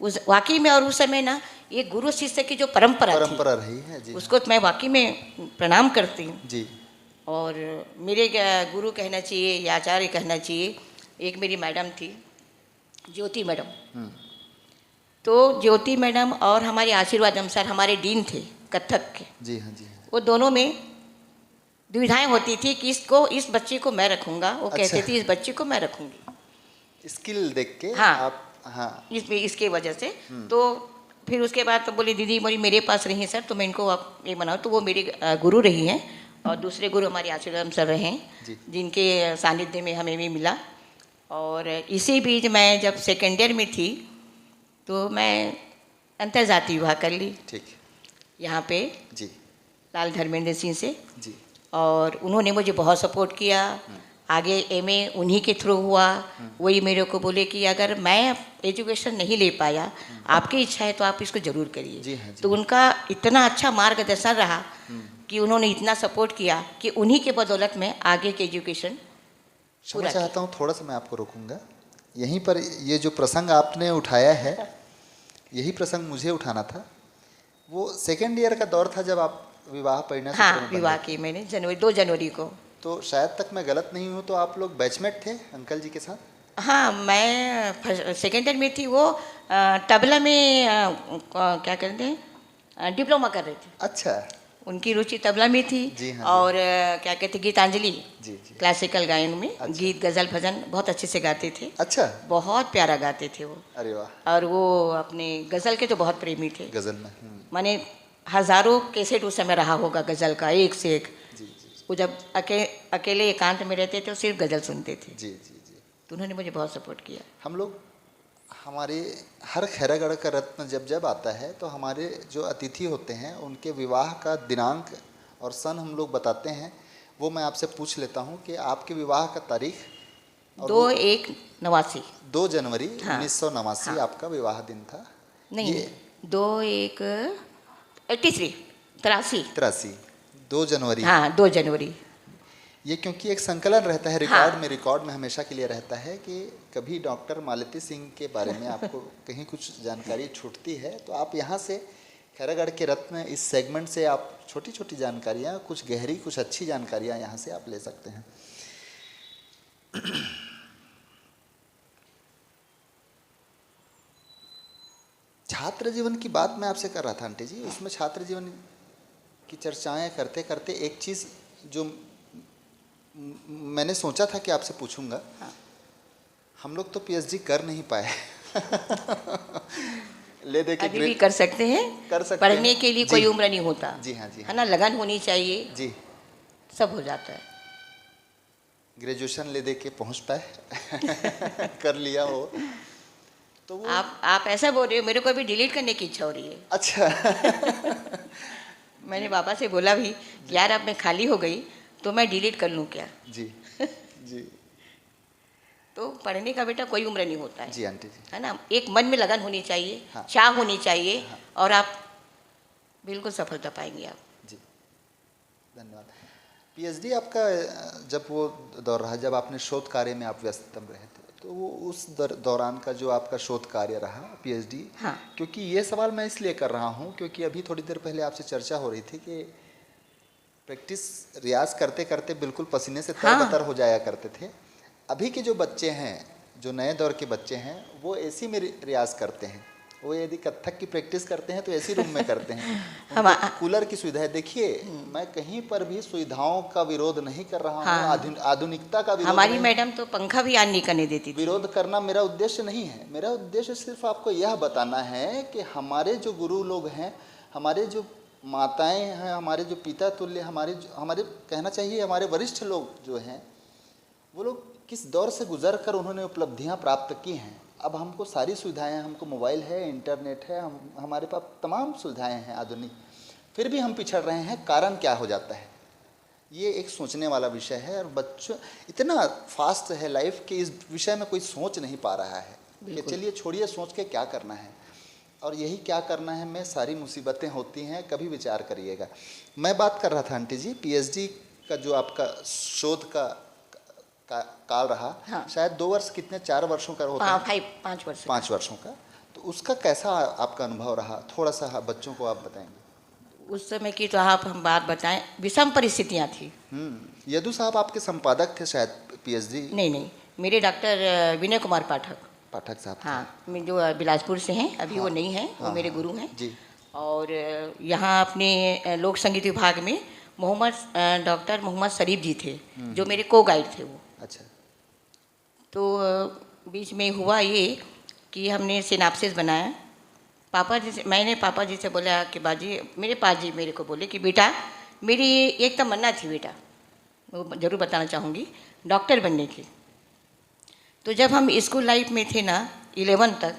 S1: उस वाकई में, और उस समय ना ये गुरु शिष्य की जो परंपरा
S2: रही है जी,
S1: उसको मैं वाकई में प्रणाम करती हूँ
S2: जी।
S1: और मेरे गुरु कहना चाहिए या आचार्य कहना चाहिए। एक मेरी मैडम थी, ज्योति मैडम। तो ज्योति मैडम और हमारे आशीर्वाद सर हमारे डीन थे कथक के।
S2: जी हाँ, जी हाँ।
S1: वो दोनों में दुविधाएं होती थी कि इस बच्चे को मैं रखूंगा, वो कहते थे इस बच्चे को मैं रखूंगी।
S2: स्किल देख के
S1: हाँ,
S2: आप, हाँ,
S1: इसके वजह से। तो फिर उसके बाद तो बोली दीदी मेरे पास रही हैं सर, तो मैं इनको आप ये बनाओ। तो वो मेरे गुरु रही हैं और दूसरे गुरु हमारे आशीर्वाद सर रहे हैं, जिनके सानिध्य में हमें भी मिला। और इसी बीच मैं जब सेकेंड ईयर में थी तो मैं अंतर्जातीय विवाह कर ली।
S2: ठीक,
S1: यहाँ पे
S2: जी,
S1: लाल धर्मेंद्र सिंह से।
S2: जी।
S1: और उन्होंने मुझे बहुत सपोर्ट किया। आगे एमए उन्हीं के थ्रू हुआ। वही मेरे को बोले कि अगर मैं एजुकेशन नहीं ले पाया, आपकी इच्छा है तो आप इसको ज़रूर करिए।
S2: जी हाँ, जी।
S1: तो उनका इतना अच्छा मार्गदर्शन रहा कि उन्होंने इतना सपोर्ट किया कि उन्हीं के बदौलत में आगे के एजुकेशन
S2: मैं चाहता हूँ थोड़ा सा मैं आपको रोकूंगा यहीं पर। ये जो प्रसंग आपने उठाया है, यही प्रसंग मुझे उठाना था। वो सेकेंड ईयर का दौर था जब आप विवाह परिणय।
S1: हाँ, विवाह की मैंने 2 जनवरी को।
S2: तो शायद तक मैं गलत नहीं हूँ तो आप लोग बैचमेट थे अंकल जी के साथ?
S1: हाँ, मैं सेकेंड ईयर में थी। वो तबला में क्या कहते हैं, डिप्लोमा कर रहे थे।
S2: अच्छा।
S1: उनकी रुचि तबला में थी।
S2: जी हाँ,
S1: और क्या कहते, गीतांजलि,
S2: जी, जी।
S1: क्लासिकल गायन में।
S2: अच्छा।
S1: गीत गज़ल भजन बहुत अच्छे से गाते थे।
S2: अच्छा।
S1: बहुत प्यारा गाते थे वो।
S2: अरे वाह।
S1: और वो अपने गज़ल के तो बहुत प्रेमी थे।
S2: गजल में
S1: माने हज़ारों कैसेट उस समय रहा होगा गज़ल का, एक से एक।
S2: जी, जी,
S1: वो जब अकेले एकांत में रहते थे तो सिर्फ गज़ल सुनते थे।
S2: जी, जी, जी।
S1: तो उन्होंने मुझे बहुत सपोर्ट किया।
S2: हम लोग, हमारे हर खैरागढ़ का रत्न जब जब आता है तो हमारे जो अतिथि होते हैं उनके विवाह का दिनांक और सन हम लोग बताते हैं। वो मैं आपसे पूछ लेता हूँ कि आपके विवाह का तारीख।
S1: 2/1/89।
S2: 2 जनवरी
S1: हाँ।
S2: 1989
S1: हाँ।
S2: आपका विवाह दिन था।
S1: नहीं,
S2: ये
S1: 83।
S2: 2 जनवरी।
S1: हाँ, 2 जनवरी।
S2: ये क्योंकि एक संकलन रहता है रिकॉर्ड में हमेशा के लिए रहता है कि कभी डॉक्टर मालती सिंह के बारे में आपको कहीं कुछ जानकारी छूटती है तो आप यहाँ से खैरागढ़ के रत्न इस सेगमेंट से आप छोटी छोटी जानकारियाँ, कुछ गहरी कुछ अच्छी जानकारियाँ यहाँ से आप ले सकते हैं। छात्र जीवन की बात मैं आपसे कर रहा था आंटी जी। उसमें छात्र जीवन की चर्चाएं करते करते एक चीज़ जो मैंने सोचा था कि आपसे पूछूंगा।
S1: हाँ।
S2: हम लोग तो पीएचडी कर नहीं पाए। ले दे के
S1: अभी भी कर सकते हैं। पढ़ने के लिए कोई उम्र नहीं होता।
S2: जी हाँ, जी हाँ।
S1: है ना, लगन होनी चाहिए
S2: जी,
S1: सब हो जाता है।
S2: ग्रेजुएशन ले दे के पहुँच पाए। कर लिया हो तो वो
S1: आप ऐसा बोल रहे हो, मेरे को अभी डिलीट करने की इच्छा हो रही है।
S2: अच्छा।
S1: मैंने बाबा से बोला भी यार अब मैं खाली हो गई तो मैं डिलीट कर लूँ क्या।
S2: जी, जी।
S1: तो पढ़ने का बेटा कोई उम्र नहीं होता है।
S2: जी आंटी जी।
S1: है ना, एक मन में लगन होनी चाहिए।
S2: हाँ।
S1: चाह होनी चाहिए।
S2: हाँ।
S1: और आप बिल्कुल सफलता पाएंगे आप।
S2: जी, धन्यवाद। पीएचडी आपका जब वो दौर रहा जब आपने शोध कार्य में आप व्यस्तम रहे थे, तो वो उस दौरान का जो आपका शोध कार्य रहा पीएचडी।
S1: हाँ।
S2: क्योंकि ये सवाल मैं इसलिए कर रहा हूँ क्योंकि अभी थोड़ी देर पहले आपसे चर्चा हो रही थी कि प्रैक्टिस रियाज करते करते बिल्कुल पसीने से
S1: हाँ।
S2: तरबतर हो जाया करते थे। अभी के जो बच्चे हैं, जो नए दौर के बच्चे हैं, वो एसी में रियाज करते हैं। वो यदि कथक की प्रैक्टिस करते हैं तो एसी रूम में करते हैं। उनको कूलर की सुविधा है। देखिए, मैं कहीं पर भी सुविधाओं का विरोध नहीं कर रहा
S1: हाँ।
S2: हूँ, आधुनिकता का विरोध
S1: हमारी
S2: नहीं।
S1: मैडम तो पंखा भी ऑन नहीं करने देती थी।
S2: विरोध करना मेरा उद्देश्य नहीं है। मेरा उद्देश्य सिर्फ आपको यह बताना है कि हमारे जो गुरु लोग हैं, हमारे जो माताएं हैं, हमारे जो पिता तुल्य, हमारे कहना चाहिए हमारे वरिष्ठ लोग जो हैं, वो लोग किस दौर से गुजर कर उन्होंने उपलब्धियां प्राप्त की हैं। अब हमको सारी सुविधाएं, हमको मोबाइल है, इंटरनेट है, हमारे पास तमाम सुविधाएं हैं आधुनिक, फिर भी हम पिछड़ रहे हैं। कारण क्या हो जाता है? ये एक सोचने वाला विषय है। और बच्चों, इतना फास्ट है लाइफ कि इस विषय में कोई सोच नहीं पा रहा है कि चलिए छोड़िए, सोच के क्या करना है, और यही क्या करना है में सारी मुसीबतें होती हैं। कभी विचार करिएगा। मैं बात कर रहा था आंटी जी, पीएचडी का जो आपका शोध का काल रहा,
S1: हाँ।
S2: शायद 2 वर्ष, कितने 4 वर्षों का होता है?
S1: 5 वर्ष।
S2: 5 वर्षों का। तो उसका कैसा आपका अनुभव रहा? थोड़ा सा बच्चों को आप बताएंगे।
S1: उस समय की तो आप हम बात बताएं, विषम परिस्थितियां थी।
S2: यदु साहब आपके संपादक थे शायद पीएचडी?
S1: नहीं, मेरे डॉक्टर विनय कुमार पाठक
S2: साहब थे।
S1: हाँ, जो बिलासपुर से हैं, अभी वो नहीं हैं, वो मेरे गुरु हैं
S2: जी।
S1: और यहाँ अपने लोक संगीत विभाग में डॉक्टर मोहम्मद शरीफ जी थे, जो मेरे को गाइड थे वो।
S2: अच्छा।
S1: तो बीच में हुआ ये कि हमने सिनाप्सिस बनाया। मैंने पापा जी से बोला कि बाजी, मेरे पास जी मेरे को बोले कि बेटा, मेरी एक तमन्ना थी बेटा, वो ज़रूर बताना चाहूँगी, डॉक्टर बनने की। तो जब हम स्कूल लाइफ में थे ना 11 तक,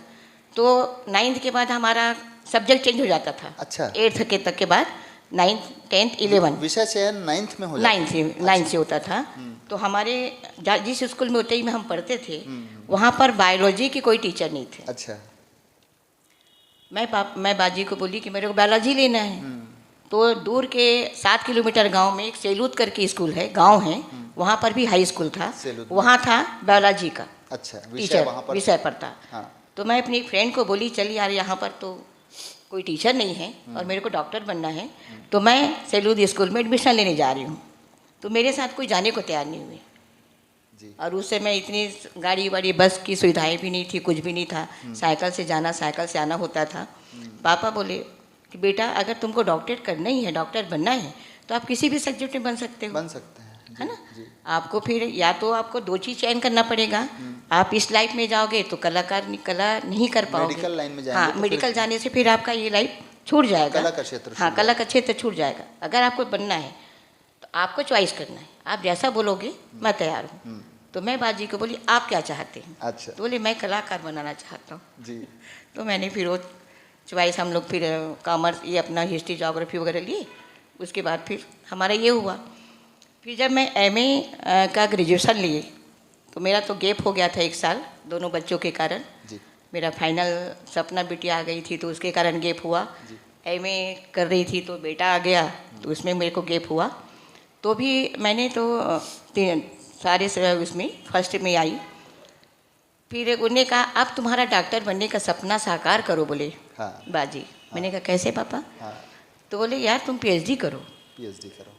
S1: तो 9th के बाद हमारा सब्जेक्ट चेंज हो जाता था।
S2: अच्छा।
S1: 8th के तक के बाद 9th 10th 11
S2: विषय चयन 9th में हो जाता?
S1: 9th से होता था। तो हमारे जिस स्कूल में उतई में हम पढ़ते थे, वहाँ पर बायोलॉजी की कोई टीचर नहीं थे।
S2: अच्छा।
S1: मैं बाजी को बोली कि मेरे को बायोलॉजी लेना है। तो दूर के 7 किलोमीटर गांव में एक सेलूत करके स्कूल है, गांव है, वहाँ पर भी हाई स्कूल था, वहाँ था बायोलॉजी का।
S2: अच्छा,
S1: विषय पढ़ता।
S2: हाँ।
S1: तो मैं अपनी फ्रेंड को बोली, चल यार, यहाँ पर तो कोई टीचर नहीं है और मेरे को डॉक्टर बनना है, तो मैं सेलूद स्कूल में एडमिशन लेने जा रही हूँ। तो मेरे साथ कोई जाने को तैयार नहीं हुए
S2: जी।
S1: और उस समय इतनी गाड़ी वाड़ी बस की सुविधाएं भी नहीं थी, कुछ भी नहीं था। साइकिल से जाना, साइकिल से आना होता था। पापा बोले कि बेटा, अगर तुमको डॉक्टर करना ही है, डॉक्टर बनना है, तो आप किसी भी सब्जेक्ट में बन सकते हो,
S2: बन सकते हैं,
S1: है ना। आपको फिर या तो आपको 2 चीज़ चयन करना पड़ेगा। आप इस लाइफ में जाओगे तो कला नहीं कर पाओगे।
S2: मेडिकल लाइन में जाएंगे।
S1: हाँ,
S2: तो
S1: मेडिकल जाने से फिर आपका ये लाइफ छूट जाएगा,
S2: कला का क्षेत्र।
S1: हाँ, कला का क्षेत्र छूट जाएगा। अगर आपको बनना है तो आपको चॉइस करना है, आप जैसा बोलोगे मैं तैयार हूँ। तो मैं बाजी को बोली, आप क्या चाहते हैं?
S2: अच्छा।
S1: तो बोले, मैं कलाकार बनाना चाहता हूँ
S2: जी।
S1: तो मैंने फिर वो चॉइस, हम लोग फिर कॉमर्स, ये अपना हिस्ट्री जोग्राफी वगैरह लिए। उसके बाद फिर हमारा ये हुआ। फिर जब मैं MA का ग्रेजुएशन लिए तो मेरा तो गैप हो गया था 1 साल, दोनों बच्चों के कारण।
S2: जी।
S1: मेरा फाइनल सपना बिटिया आ गई थी तो उसके कारण गैप हुआ। MA कर रही थी तो बेटा आ गया, तो उसमें मेरे को गैप हुआ। तो भी मैंने तो सारे उसमें फर्स्ट में आई। फिर उन्होंने कहा, अब तुम्हारा डॉक्टर बनने का सपना साकार करो, बोले।
S2: हाँ।
S1: बाजी। मैंने कहा, कैसे पापा?
S2: हाँ।
S1: तो बोले, यार तुम PhD करो।
S2: PhD करो।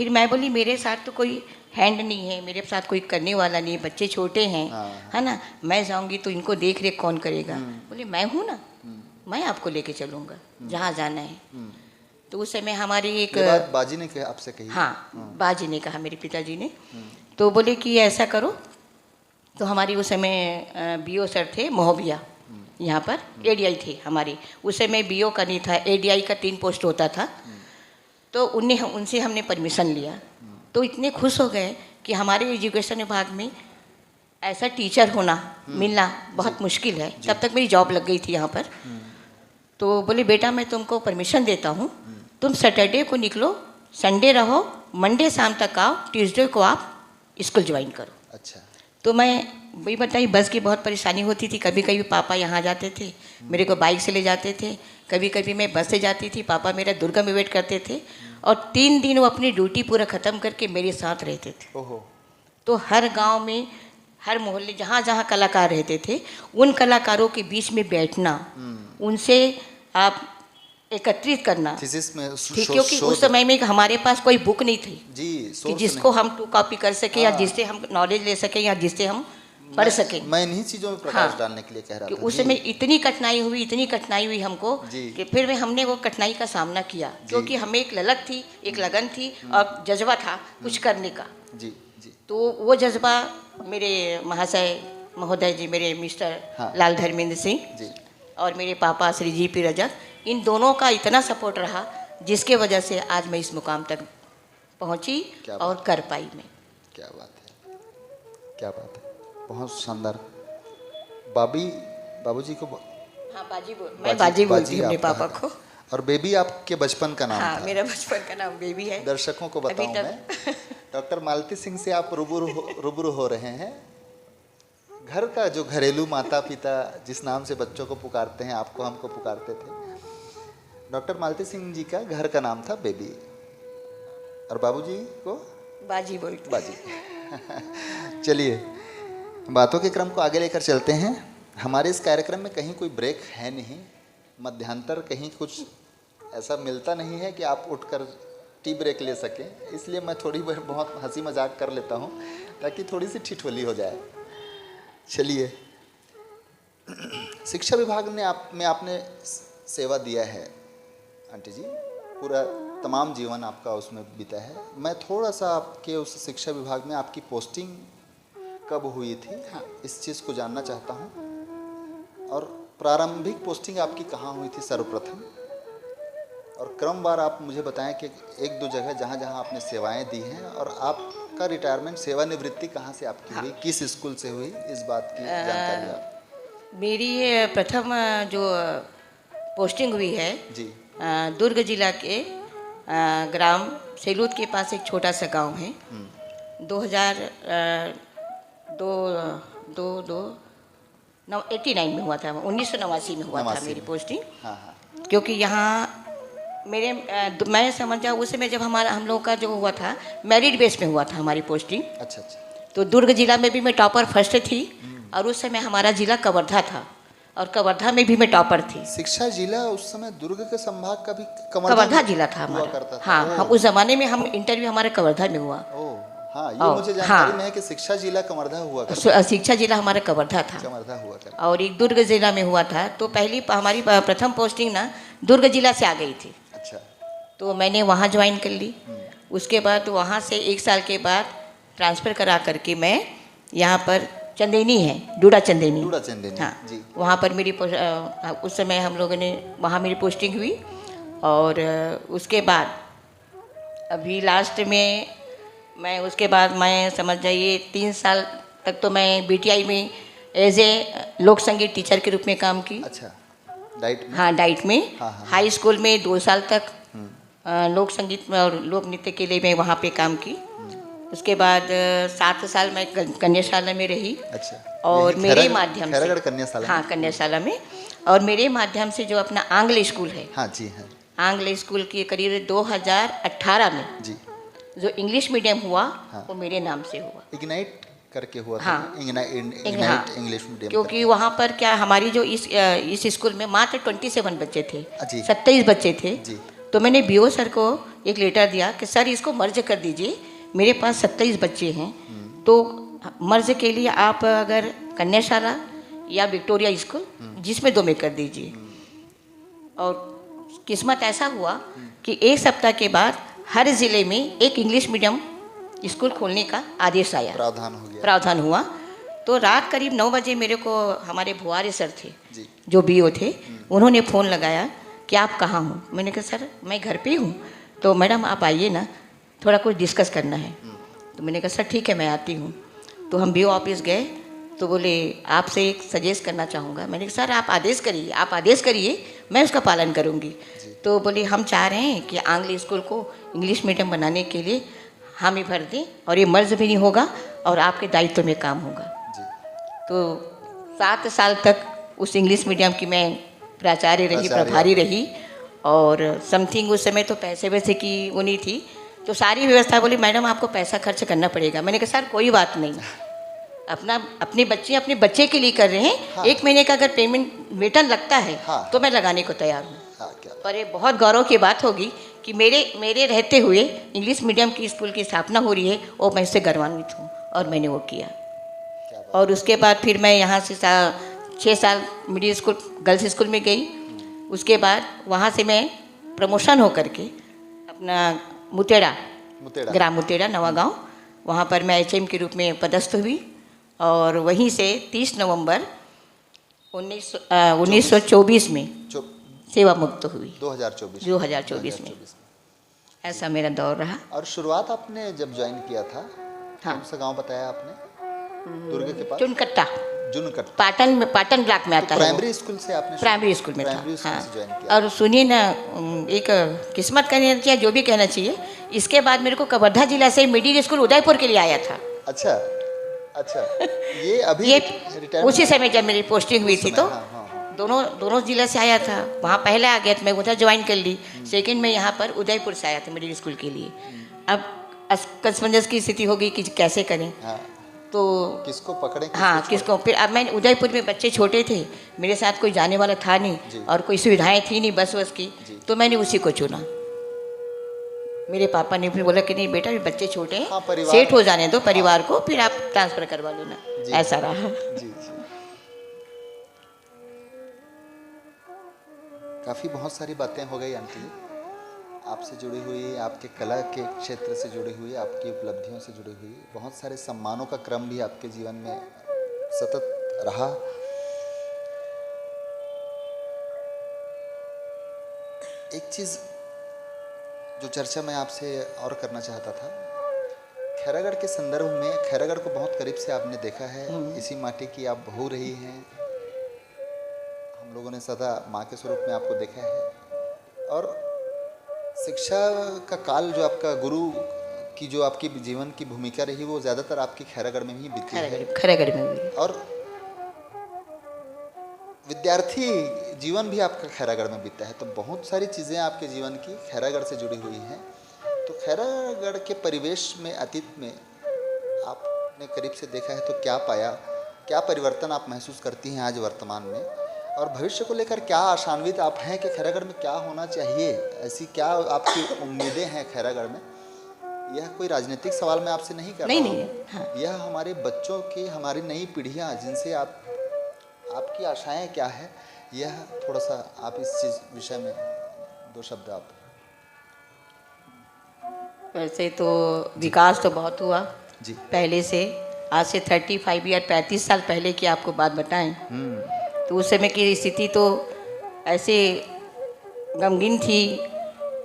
S1: मैं बोली, मेरे साथ तो कोई हैंड नहीं है, मेरे साथ कोई करने वाला नहीं है, बच्चे छोटे हैं, है ना, मैं जाऊंगी तो इनको देख रेख कौन करेगा? बोले, मैं हूँ ना, मैं आपको लेके चलूँगा जहाँ जाना है। तो उस समय हमारी एक
S2: बात बाजी ने आपसे कही?
S1: हाँ, बाजी ने कहा, मेरे पिताजी ने। तो बोले कि ऐसा करो। तो हमारी उस समय BO सर थे मोहबिया, यहाँ पर ADI थे हमारी। उस समय BO का नहीं था, ADI का 3 पोस्ट होता था। तो उनसे हमने परमिशन लिया। तो इतने खुश हो गए कि हमारे एजुकेशन विभाग में ऐसा टीचर मिलना बहुत मुश्किल है। तब तक मेरी जॉब लग गई थी यहाँ पर। तो बोले, बेटा मैं तुमको परमिशन देता हूँ, तुम सैटरडे को निकलो, संडे रहो, मंडे शाम तक आओ, ट्यूसडे को आप स्कूल ज्वाइन करो।
S2: अच्छा।
S1: तो मैं वही बताई, बस की बहुत परेशानी होती थी। कभी कभी पापा यहाँ जाते थे, मेरे को बाइक से ले जाते थे, कभी कभी मैं बस से जाती थी, पापा मेरा दुर्गा में वेट करते थे। और 3 दिन वो अपनी ड्यूटी पूरा ख़त्म करके मेरे साथ रहते थे।
S2: ओहो।
S1: तो हर गांव में, हर मोहल्ले, जहाँ जहाँ कलाकार रहते थे, उन कलाकारों के बीच में बैठना, उनसे आप एकत्रित करना।
S2: थीसिस में
S1: ठीक, क्योंकि उस समय में हमारे पास कोई बुक नहीं थी
S2: जी,
S1: कि जिसको हम टू कॉपी कर सके या जिससे हम नॉलेज ले सके या जिससे हम पढ़ सके।
S2: मैं इन्हीं चीजों में प्रकाश डालने के लिए कह रहा
S1: कि
S2: था
S1: उस
S2: जी।
S1: समय इतनी कठिनाई हुई हमको
S2: जी।
S1: कि फिर भी हमने वो कठिनाई का सामना किया, क्योंकि हमें एक ललक थी, एक लगन थी और जज्बा था कुछ करने का।
S2: जी जी
S1: तो वो जज्बा मेरे महोदय जी, मेरे मिस्टर
S2: हाँ।
S1: लाल धर्मेंद्र सिंह
S2: जी
S1: और मेरे पापा श्री जी पी रजक, इन दोनों का इतना सपोर्ट रहा जिसके वजह से आज मैं इस मुकाम तक पहुंची
S2: क्या
S1: और कर पाई मैं।
S2: क्या बात है, क्या बात है, बहुत शानदार। बाबूजी को
S1: हाँ, मैं बाजी बोलती हूँ अपने
S2: आपका
S1: पापा
S2: है।
S1: को।
S2: और बेबी आपके बचपन का नाम
S1: हाँ,
S2: था।
S1: मेरा बचपन का नाम बेबी है।
S2: दर्शकों को बताऊं मैं, डॉक्टर मालती सिंह से आप रूबरू हो रहे हैं। घर का जो घरेलू माता पिता जिस नाम से बच्चों को पुकारते हैं, आपको हमको पुकारते थे, डॉक्टर मालती सिंह जी का घर का नाम था बेबी और बाबूजी को
S1: बाजी बोलती।
S2: बाजी। चलिए बातों के क्रम को आगे लेकर चलते हैं। हमारे इस कार्यक्रम में कहीं कोई ब्रेक है नहीं, मध्यांतर कहीं कुछ ऐसा मिलता नहीं है कि आप उठकर टी ब्रेक ले सकें, इसलिए मैं थोड़ी बहुत हंसी मजाक कर लेता हूं ताकि थोड़ी सी ठिठोली हो जाए। चलिए, शिक्षा विभाग ने आपने सेवा दिया है आंटी जी, पूरा तमाम जीवन आपका उसमें बीता है। मैं थोड़ा सा आपके उस शिक्षा विभाग में आपकी पोस्टिंग कब हुई थी, हाँ, इस चीज़ को जानना चाहता हूँ। और प्रारंभिक पोस्टिंग आपकी कहाँ हुई थी सर्वप्रथम, और क्रमवार आप मुझे बताएं कि एक दो जगह जहाँ जहाँ आपने सेवाएं दी हैं, और आपका रिटायरमेंट सेवानिवृत्ति कहाँ से आपकी हुई, किस स्कूल से हुई, इस बात की जानकारी आप।
S1: मेरी प्रथम जो पोस्टिंग हुई है
S2: जी,
S1: दुर्ग जिला के ग्राम सेलूद के पास एक छोटा सा गांव है। 89 में हुआ था, 1989 में हुआ था मेरी पोस्टिंग।
S2: हाँ हाँ,
S1: क्योंकि यहाँ मैं समझ जाऊँ उस समय जब हम लोगों का जो हुआ था मेरिट बेस में हुआ था हमारी पोस्टिंग।
S2: अच्छा अच्छा।
S1: तो दुर्ग जिला में भी मैं टॉपर फर्स्ट थी और उस समय हमारा जिला कवर्धा था और कवर्धा में भी मैं टॉपर थी।
S2: शिक्षा जिला उस समय दुर्ग के संभाग का भी
S1: कवर्धा जिला था
S2: हुआ
S1: हमारा।
S2: करता था।
S1: हाँ, हम उस जमाने में हम इंटरव्यू हमारे कवर्धा में हुआ।
S2: हाँ, ये मुझे जानकारी में है कि शिक्षा जिला कवर्धा हुआ करता।
S1: शिक्षा जिला हमारा कवर्धा था,
S2: कवर्धा हुआ करता।
S1: और एक दुर्ग जिला में हुआ था। तो हमारी प्रथम पोस्टिंग ना दुर्ग जिला से आ गई थी।
S2: अच्छा,
S1: तो मैंने वहाँ ज्वाइन कर ली। उसके बाद वहाँ से 1 साल के बाद ट्रांसफ़र करा करके मैं यहाँ पर चंदेनी है, डूडा चंदेनी,
S2: हाँ
S1: जी, वहाँ पर मेरी उस समय हम लोगों ने वहाँ मेरी पोस्टिंग हुई। और उसके बाद अभी लास्ट में उसके बाद मैं समझ जाइए 3 साल तक तो मैं बीटीआई में एज ए लोक संगीत टीचर के रूप में काम की।
S2: अच्छा, डाइट में?
S1: हाँ, डाइट में।
S2: हाँ, हाँ,
S1: हाई स्कूल में 2 साल तक लोक संगीत में और लोक नृत्य के लिए मैं वहाँ पे काम की। उसके बाद 7 साल मैं कन्याशाला में रही।
S2: अच्छा,
S1: और मेरे माध्यम से,
S2: कन्याशाला,
S1: हाँ, कन्याशाला में, और मेरे माध्यम से जो अपना आंग्ल स्कूल है,
S2: हाँ जी, हाँ,
S1: आंग्ल स्कूल की करीब 2018 में
S2: जी,
S1: जो इंग्लिश मीडियम हुआ,
S2: हाँ,
S1: वो मेरे नाम से हुआ।
S2: इग्नाइट करके हुआ था।
S1: हाँ,
S2: इग्नाइट इंग्लिश मीडियम।
S1: क्योंकि वहाँ पर क्या हमारी जो इस स्कूल में मात्र 27 बच्चे थे, 27 बच्चे थे
S2: जी।
S1: तो मैंने बीओ सर को एक लेटर दिया कि सर इसको मर्ज कर दीजिए, मेरे पास 27 बच्चे हैं, तो मर्ज के लिए आप अगर कन्याशाला या विक्टोरिया स्कूल जिसमें 2 में कर दीजिए। और किस्मत ऐसा हुआ कि 1 सप्ताह के बाद हर ज़िले में एक इंग्लिश मीडियम स्कूल खोलने का आदेश आया, प्रावधान हुआ। तो रात करीब 9 बजे मेरे को हमारे भुआरे सर थे
S2: जी,
S1: जो बीओ थे, उन्होंने फ़ोन लगाया कि आप कहाँ हो। मैंने कहा सर मैं घर पे हूँ। तो मैडम आप आइए ना, थोड़ा कुछ डिस्कस करना है। तो मैंने कहा सर ठीक है मैं आती हूँ। तो हम बीओ ऑफिस गए तो बोले आपसे एक सजेस्ट करना चाहूँगा। मैंने कहा सर आप आदेश करिए मैं उसका पालन करूँगी। तो बोले हम चाह रहे हैं कि आंग्ल स्कूल को इंग्लिश मीडियम बनाने के लिए हम ही भर दें और ये मर्ज भी नहीं होगा और आपके दायित्व में काम होगा। तो 7 साल तक उस इंग्लिश मीडियम की मैं प्राचार्य रही, प्रभारी रही। और समथिंग उस समय तो पैसे वैसे की वो नहीं थी, तो सारी व्यवस्था बोली मैडम आपको पैसा खर्च करना पड़ेगा। मैंने कहा सर कोई बात नहीं, अपने बच्चे के लिए कर रहे हैं। हाँ, 1 महीने का अगर पेमेंट वेतन लगता है हाँ, तो मैं लगाने को तैयार हूँ।
S2: हाँ, क्या
S1: और ये बहुत गौरव की बात होगी कि मेरे रहते हुए इंग्लिश मीडियम की स्कूल की स्थापना हो रही है, और मैं इससे गर्वान्वित हूँ और मैंने वो किया। और उसके बाद फिर मैं यहाँ से 6 साल मिडिल स्कूल गर्ल्स स्कूल में गई। उसके बाद वहाँ से मैं प्रमोशन होकर के अपना मुतेड़ा ग्राम मुतेड़ा नवा गाँव, वहाँ पर मैं HM के रूप में पदस्थ हुई। और वहीं से 30 नवंबर 1924 में सेवा मुक्त हुई। 2024 में ऐसा मेरा दौर रहा।
S2: और शुरुआत आपने जब ज्वाइन किया था,
S1: हाँ,
S2: कौन सा गांव बताया आपने? दुर्ग के पास
S1: चुनकट्टा,
S2: जुनकट,
S1: पाटन ब्लॉक में आता है।
S2: प्राइमरी स्कूल से आपने?
S1: प्राइमरी स्कूल में था।
S2: प्राइमरी स्कूल
S1: हाँ।
S2: से ज्वाइन किया।
S1: और सुनिए ना, एक किस्मत कहना चाहिए, जो भी कहना चाहिए, इसके बाद मेरे को कवर्धा जिला से मिडिल स्कूल उदयपुर के लिए आया था।
S2: अच्छा, ये अभी
S1: ये उसी समय जब मेरी पोस्टिंग हुई थी, तो
S2: हाँ।
S1: दोनों जिला से आया था। वहाँ पहले आ गया तो मैं उधर ज्वाइन कर ली। सेकंड में यहाँ पर उदयपुर से आया था मिडिल स्कूल के लिए। अब कसमंजस की स्थिति होगी कि कैसे करें,
S2: हाँ।
S1: तो
S2: किसको पकड़े,
S1: हाँ किसको। फिर अब मैं उदयपुर में, बच्चे छोटे थे, मेरे साथ कोई जाने वाला था नहीं और कोई सुविधाएं थी नहीं बस की, तो मैंने उसी को चुना। मेरे पापा ने फिर बोला कि नहीं बेटा, बच्चे छोटे हैं,
S2: हाँ,
S1: सेट हो जाने दो परिवार को, फिर आप ट्रांसफ़र करवा लेना। ऐसा रहा।
S2: जी। काफ़ी बहुत सारी बातें हो गई आंटी जी, आपसे जुड़ी हुई, आपके कला के क्षेत्र से जुड़ी हुई, आपकी उपलब्धियों से जुड़ी हुई। बहुत सारे सम्मानों का क्रम भी आपके जीवन में सतत रहा। एक चीज़ जो चर्चा मैं आपसे और करना चाहता था, खैरागढ़ के संदर्भ में, खैरागढ़ को बहुत करीब से आपने देखा है, इसी माटी की आप बहू रही हैं। हम लोगों ने सदा माँ के स्वरूप में आपको देखा है। और शिक्षा का काल जो आपका गुरु की जो आपकी जीवन की भूमिका रही, वो ज़्यादातर आपकी खैरागढ़ में ही बीती है।
S1: खैरागढ़ में हुई।
S2: और विद्यार्थी जीवन भी आपका खैरागढ़ में बीता है, तो बहुत सारी चीज़ें आपके जीवन की खैरागढ़ से जुड़ी हुई हैं। तो खैरागढ़ के परिवेश में, अतीत में आपने करीब से देखा है, तो क्या पाया, क्या परिवर्तन आप महसूस करती हैं आज वर्तमान में, और भविष्य को लेकर क्या आशान्वित आप हैं कि खैरागढ़ में क्या होना चाहिए, ऐसी क्या आपकी उम्मीदें हैं खैरागढ़ में? यह कोई राजनीतिक सवाल मैं आपसे नहीं कर रहा हूँ।
S1: हाँ।
S2: यह हमारे बच्चों की, हमारी नई पीढ़ियाँ जिनसे आपकी आशाएं क्या है, यह थोड़ा सा आप इस चीज़ विषय में 2 शब्द आप।
S1: वैसे तो विकास तो बहुत हुआ
S2: जी।
S1: पहले से, आज से 35 या 35 साल पहले की आपको बात बताएं, तो उस समय की स्थिति तो ऐसे गमगीन थी।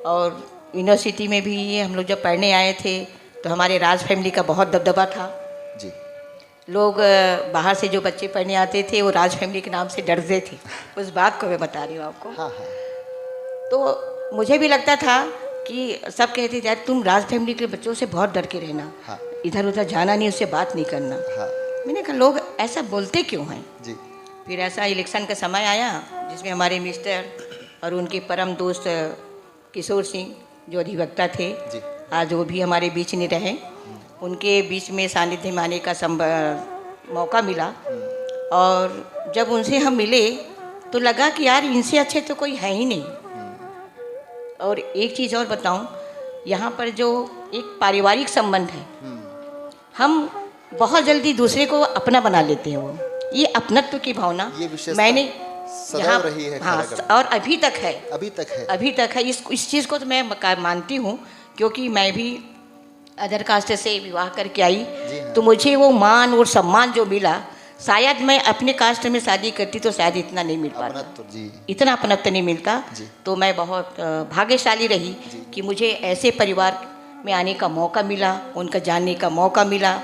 S1: और यूनिवर्सिटी में भी हम लोग जब पढ़ने आए थे, तो हमारे राज फैमिली का बहुत दबदबा था
S2: जी।
S1: लोग बाहर से जो बच्चे पढ़ने आते थे, वो राज फैमिली के नाम से डरते थे। उस बात को मैं बता रही हूँ आपको।
S2: हाँ।
S1: तो मुझे भी लगता था कि सब कहते थे यार तुम राज फैमिली के बच्चों से बहुत डर के रहना,
S2: हाँ।
S1: इधर उधर जाना नहीं, उससे बात नहीं करना।
S2: हाँ।
S1: मैंने कहा लोग ऐसा बोलते क्यों हैं
S2: जी।
S1: फिर ऐसा इलेक्शन का समय आया, जिसमें हमारे मिस्टर और उनके परम दोस्त किशोर सिंह जो अधिवक्ता थे
S2: जी।
S1: आज वो भी हमारे बीच नहीं रहे, उनके बीच में सानिध्य में आने का मौका मिला। और जब उनसे हम मिले तो लगा कि यार इनसे अच्छे तो कोई है ही नहीं। और एक चीज़ और बताऊं, यहाँ पर जो एक पारिवारिक संबंध है, हम बहुत जल्दी दूसरे को अपना बना लेते हैं। वो ये अपनत्व की भावना मैंने यहाँ
S2: रही है।
S1: हाँ, और अभी तक है। अभी तक है। इस चीज़ को तो मैं मानती हूँ, क्योंकि मैं भी अदर कास्ट से विवाह करके आई, तो मुझे वो मान और सम्मान जो मिला, शायद मैं अपने कास्ट में शादी करती तो शायद इतना नहीं मिल पाता, इतना अपनत्व नहीं मिलता। तो मैं बहुत भाग्यशाली रही कि मुझे ऐसे परिवार में आने का मौका मिला, उनका जानने का मौका मिला,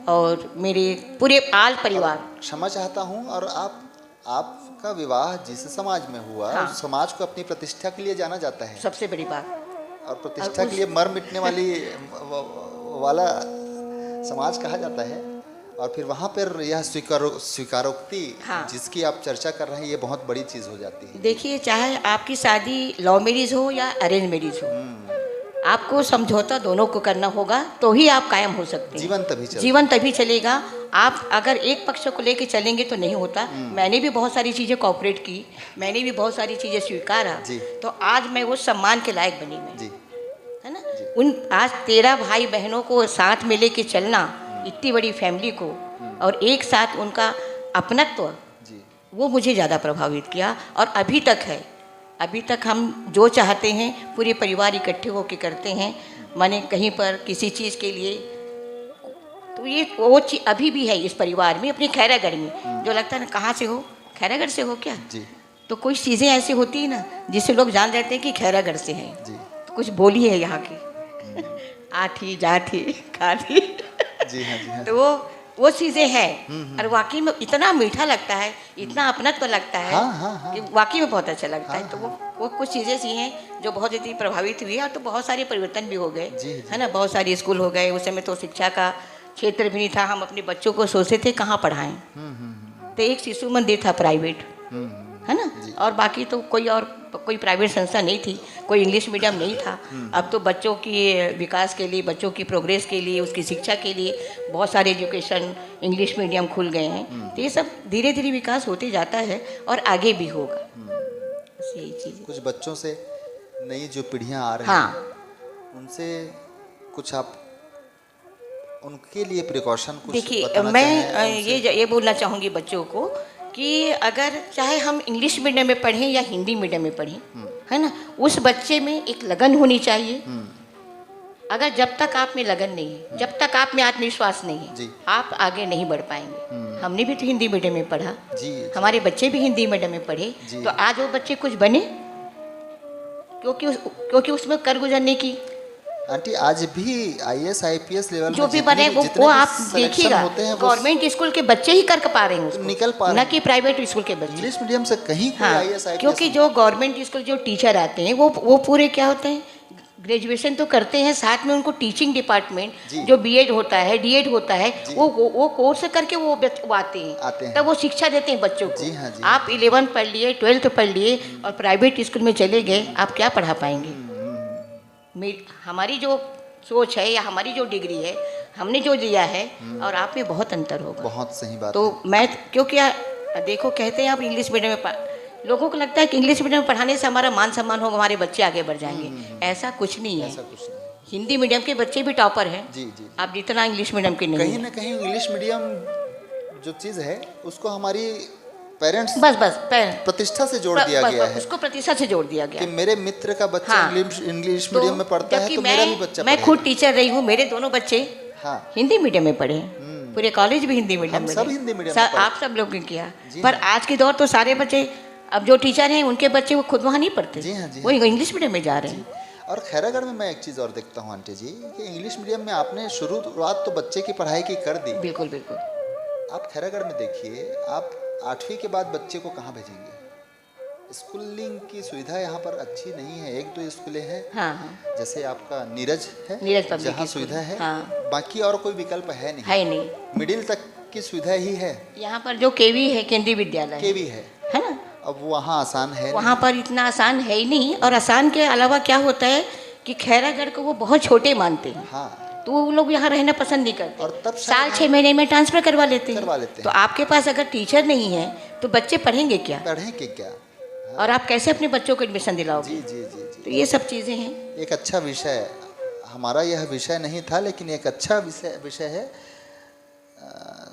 S1: और मेरे पूरे आल परिवार।
S2: क्षमा चाहता हूँ। और आपका विवाह जिस समाज में हुआ,
S1: हाँ।
S2: उस समाज को अपनी प्रतिष्ठा के लिए जाना जाता है,
S1: सबसे बड़ी बात।
S2: और प्रतिष्ठा के लिए मर मिटने वाला समाज कहा जाता है। और फिर वहाँ पर यह स्वीकारोक्ति, हाँ। जिसकी आप चर्चा कर रहे हैं, ये बहुत बड़ी चीज़ हो जाती है।
S1: देखिए, चाहे आपकी शादी लव मैरिज हो या अरेंज मैरिज हो, आपको समझौता दोनों को करना होगा, तो ही आप कायम हो सकते हैं। जीवन तभी चलेगा। आप अगर एक पक्ष को लेके चलेंगे तो नहीं होता। मैंने भी बहुत सारी चीज़ें कॉपरेट की, मैंने भी बहुत सारी चीज़ें स्वीकारा,
S2: जी।
S1: तो आज मैं वो सम्मान के लायक बनी मैं,
S2: जी
S1: है ना। उन आज 13 भाई बहनों को साथ में लेके चलना, इतनी बड़ी फैमिली को, और एक साथ उनका अपनत्व,
S2: जी
S1: वो मुझे ज़्यादा प्रभावित किया। और अभी तक है, अभी तक हम जो चाहते हैं पूरे परिवार इकट्ठे होकर करते हैं। माने कहीं पर किसी चीज़ के लिए, तो ये वो चीज़ अभी भी है इस परिवार में, अपने खैरागढ़ में। जो लगता है ना, कहाँ से हो, खैरागढ़ से हो क्या,
S2: जी
S1: तो कुछ चीज़ें ऐसी होती है ना जिससे लोग जान जाते हैं कि खैरागढ़ से हैं।
S2: जी
S1: तो कुछ बोली है यहाँ की, आठी जाठी खाठी।
S2: जी हाँ जी हाँ।
S1: तो वो चीज़ें हैं, और वाकई में इतना मीठा लगता है, इतना अपनत्व लगता है,
S2: हाँ, हाँ, हाँ।
S1: कि वाकई में बहुत अच्छा लगता
S2: हाँ,
S1: है। तो वो कुछ चीज़ें सी हैं जो बहुत ज़्यादा प्रभावित हुई है, और तो बहुत सारे परिवर्तन भी हो गए,
S2: जी, जी।
S1: है ना। बहुत सारे स्कूल हो गए, उस समय तो शिक्षा का क्षेत्र भी नहीं था। हम अपने बच्चों को सोचते थे कहाँ पढ़ाएं, तो एक शिशु मंदिर था प्राइवेट, है ना, और बाकी तो कोई प्राइवेट संस्था नहीं थी, कोई इंग्लिश मीडियम नहीं था। अब तो बच्चों की विकास के लिए, बच्चों की प्रोग्रेस के लिए, उसकी शिक्षा के लिए बहुत सारे एजुकेशन इंग्लिश मीडियम खुल गए हैं। तो ये सब धीरे धीरे विकास होते जाता है और आगे भी होगा। बस यही चीज़।
S2: कुछ बच्चों से नई जो पीढ़ियां आ रही
S1: हाँ,
S2: हैं उनसे कुछ आप उनके लिए प्रिकॉशन कुछ
S1: देखिए,
S2: बताना
S1: मैं
S2: चाहें उनसे?
S1: ये बोलना चाहूँगी बच्चों को कि अगर चाहे हम इंग्लिश मीडियम में पढ़ें या हिंदी मीडियम में पढ़ें, है ना, उस बच्चे में एक लगन होनी चाहिए। अगर जब तक आप में लगन नहीं है, जब तक आप में आत्मविश्वास नहीं
S2: जी।
S1: है, आप आगे नहीं बढ़ पाएंगे। हमने भी तो हिंदी मीडियम में पढ़ा,
S2: जी
S1: हमारे बच्चे भी हिंदी मीडियम में पढ़े,
S2: जी।
S1: तो आज वो बच्चे कुछ बने, क्योंकि उसमें कर गुजरने की
S2: आंटी आज भी आईएएस आईपीएस लेवल
S1: जो
S2: में
S1: भी
S2: जितने
S1: बने
S2: भी-
S1: वो
S2: जितने भी
S1: आप
S2: selection
S1: देखिएगा,
S2: होते हैं वो
S1: गवर्नमेंट स्कूल के बच्चे ही कर पा रहे हैं उसको,
S2: निकल पा रहे
S1: न
S2: हैं।
S1: कि प्राइवेट स्कूल के बच्चे।
S2: इंग्लिश मीडियम से कहीं कोई
S1: हाँ,
S2: आईएएस आईपीएस
S1: क्योंकि जो गवर्नमेंट स्कूल जो टीचर आते हैं वो पूरे क्या होते हैं, ग्रेजुएशन तो करते हैं, साथ में उनको टीचिंग
S2: जी।
S1: डिपार्टमेंट जो बीएड होता है, डीएड होता है,
S2: जी।
S1: वो कोर्स करके वो आते
S2: आते
S1: हैं,
S2: हैं।
S1: तब वो शिक्षा देते हैं बच्चों को।
S2: जी हाँ, जी
S1: आप 11 पढ़ लिए, 12 पढ़ लिए और प्राइवेट स्कूल में चले गए, आप क्या पढ़ा पाएंगे। हमारी जो सोच है या हमारी जो डिग्री है, हमने जो दिया है, और आप में बहुत अंतर होगा।
S2: बहुत सही बात
S1: तो मैं, क्योंकि देखो, कहते हैं आप इंग्लिश मीडियम में लोगों को लगता है कि इंग्लिश मीडियम में पढ़ाने से हमारा मान सम्मान होगा, हमारे बच्चे आगे बढ़ जाएंगे। ऐसा कुछ नहीं
S2: है
S1: है।
S2: ऐसा कुछ नहीं।
S1: हिंदी मीडियम के बच्चे भी टॉपर हैं,
S2: जी जी
S1: आप जितना इंग्लिश मीडियम के नहीं
S2: कहीं
S1: हैं।
S2: ना कहीं इंग्लिश मीडियम जो चीज़ है उसको हमारी पेरेंट्स
S1: बस
S2: प्रतिष्ठा से जोड़ दिया गया है
S1: उसको प्रतिशत से जोड़ दिया
S2: कि
S1: गया।
S2: मेरे मित्र का बच्चा
S1: हाँ।
S2: इंग्लिश मीडियम में पढ़ता है
S1: जबकि
S2: तो मेरा भी बच्चा
S1: मैं
S2: पढ़ेगा।
S1: खुद टीचर रही हूँ, मेरे दोनों बच्चे
S2: हाँ
S1: हिंदी मीडियम में पढ़े, पूरे कॉलेज भी हिंदी मीडियम
S2: हम
S1: में
S2: सब
S1: रहे।
S2: हिंदी मीडियम में पढ़े।
S1: आप सब लोगों ने किया,
S2: जी
S1: पर
S2: हाँ।
S1: आज के दौर तो सारे बच्चे, अब जो टीचर हैं उनके बच्चे वो खुद वहाँ नहीं पढ़ते,
S2: जी हाँ, जी
S1: वो इंग्लिश मीडियम में जा रहे हैं।
S2: और खैरागढ़ में मैं एक चीज़ और देखता हूँ आंटी जी कि इंग्लिश मीडियम में आपने शुरुआत तो बच्चे की पढ़ाई की कर दी।
S1: बिल्कुल बिल्कुल।
S2: आप खैरागढ़ में देखिए, आप 8वीं के बाद बच्चे को कहाँ भेजेंगे। स्कूलिंग की सुविधा यहाँ पर अच्छी नहीं है। एक दो स्कूलें हैं,
S1: हाँ,
S2: जैसे आपका नीरज है,
S1: नीरज पब्लिक
S2: जहाँ
S1: स्कूल,
S2: सुविधा है,
S1: हाँ।
S2: बाकी और कोई विकल्प है नहीं।
S1: है नहीं।
S2: मिडिल तक की सुविधा ही है,
S1: यहाँ पर जो केवी है, केंद्रीय विद्यालय
S2: केवी है।
S1: ना,
S2: अब वहाँ आसान है
S1: वहाँ पर इतना आसान है ही नहीं। और आसान के अलावा क्या होता है कि खैरागढ़ को वो बहुत छोटे मानते हैं,
S2: हाँ
S1: तो वो लोग यहाँ रहना पसंद नहीं करते,
S2: और तब
S1: साल 6 महीने में ट्रांसफर करवा लेते
S2: करवा
S1: हैं।
S2: लेते
S1: तो
S2: हैं।
S1: आपके पास अगर टीचर नहीं है तो बच्चे पढ़ेंगे क्या,
S2: पढ़ें कि क्या।
S1: और आप कैसे अपने बच्चों को एडमिशन
S2: जी
S1: दिलाओगे।
S2: जी जी जी
S1: तो ये सब चीज़ें हैं।
S2: एक अच्छा विषय, हमारा यह विषय नहीं था लेकिन एक अच्छा विषय है।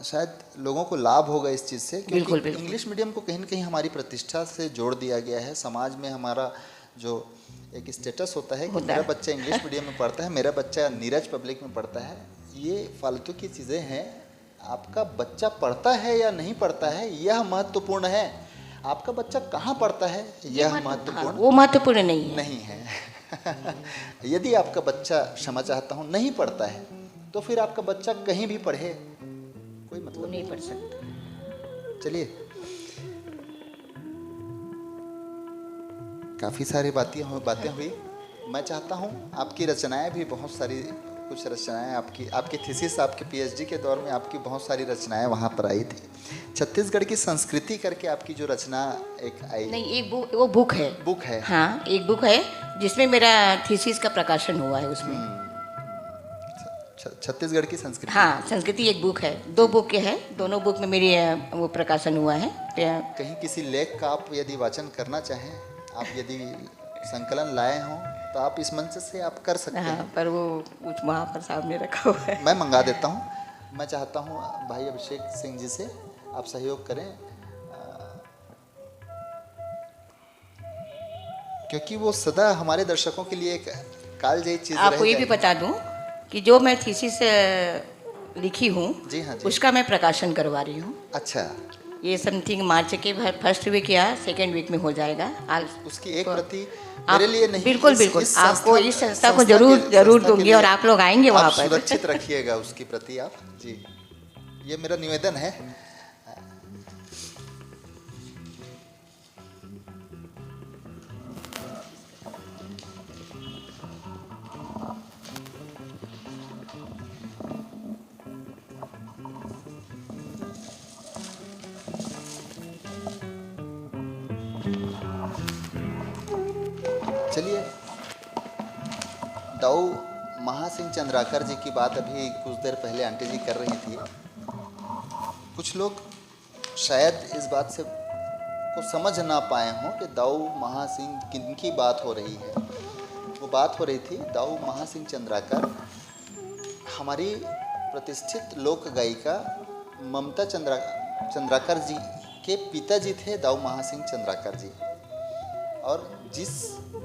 S2: शायद लोगों को लाभ होगा इस चीज़ से,
S1: बिल्कुल,
S2: क्योंकि
S1: बिल्कुल।
S2: इंग्लिश मीडियम को कहीं ना कहीं हमारी प्रतिष्ठा से जोड़ दिया गया है। समाज में हमारा जो एक स्टेटस होता है कि मेरा बच्चा इंग्लिश मीडियम में पढ़ता है, मेरा बच्चा नीरज पब्लिक में पढ़ता है, ये फालतू की चीज़ें हैं। आपका बच्चा पढ़ता है या नहीं पढ़ता है यह महत्वपूर्ण है। आपका बच्चा कहाँ पढ़ता है यह महत्वपूर्ण
S1: वो महत्वपूर्ण नहीं है।
S2: नहीं है। यदि आपका बच्चा, क्षमा चाहता हूँ, नहीं पढ़ता है तो फिर आपका बच्चा कहीं भी पढ़े कोई
S1: वो
S2: मतलब
S1: नहीं पढ़ सकता।
S2: चलिए, काफ़ी सारी बातें हुई। मैं चाहता हूँ आपकी रचनाएं भी बहुत सारी, कुछ रचनाएं आपकी थीसिस, आपके पीएचडी के दौर में आपकी बहुत सारी रचनाएं वहाँ पर आई थी। छत्तीसगढ़ की संस्कृति करके आपकी जो रचना एक आई,
S1: नहीं, एक वो बुक है।
S2: बुक है।
S1: हाँ, एक बुक है जिसमें मेरा थीसिस का प्रकाशन हुआ है उसमें।
S2: छत्तीसगढ़ की संस्कृति।
S1: हाँ, संस्कृति एक बुक है, 2 बुक के है, दोनों बुक में मेरी वो प्रकाशन हुआ है।
S2: कहीं किसी लेख का आप यदि वाचन करना चाहें, आप यदि संकलन लाए हों तो आप इस मंच से आप कर सकते हैं।
S1: हाँ, पर वो कुछ वहाँ पर सामने रखा हुआ है।
S2: मैं मंगा देता हूँ। मैं चाहता हूँ भाई अभिषेक सिंह जी से आप सहयोग करें, क्योंकि वो सदा हमारे दर्शकों के लिए एक कालजयी चीज
S1: आपको ये भी बता दूं कि जो मैं थीसिस लिखी हूँ,
S2: जी हाँ जी।
S1: उसका मैं प्रकाशन करवा रही हूँ।
S2: अच्छा,
S1: ये समथिंग मार्च के फर्स्ट वीक या सेकेंड वीक में हो जाएगा।
S2: उसकी एक प्रति मेरे लिए नहीं,
S1: बिल्कुल बिल्कुल, आपको इस संस्था को जरूर दूंगी और आप लोग आएंगे वहाँ पर।
S2: सुरक्षित रखिएगा उसकी प्रति आप जी, ये मेरा निवेदन है। चलिए, दाऊ महासिंह चंद्राकर जी की बात अभी कुछ देर पहले आंटी जी कर रही थी। कुछ लोग शायद इस बात से को समझ ना पाए हों कि दाऊ महासिंह किन की बात हो रही है। वो बात हो रही थी दाऊ महासिंह चंद्राकर, हमारी प्रतिष्ठित लोक गायिका ममता चंद्राकर जी के पिताजी थे दाऊ महासिंह चंद्राकर जी। और जिसको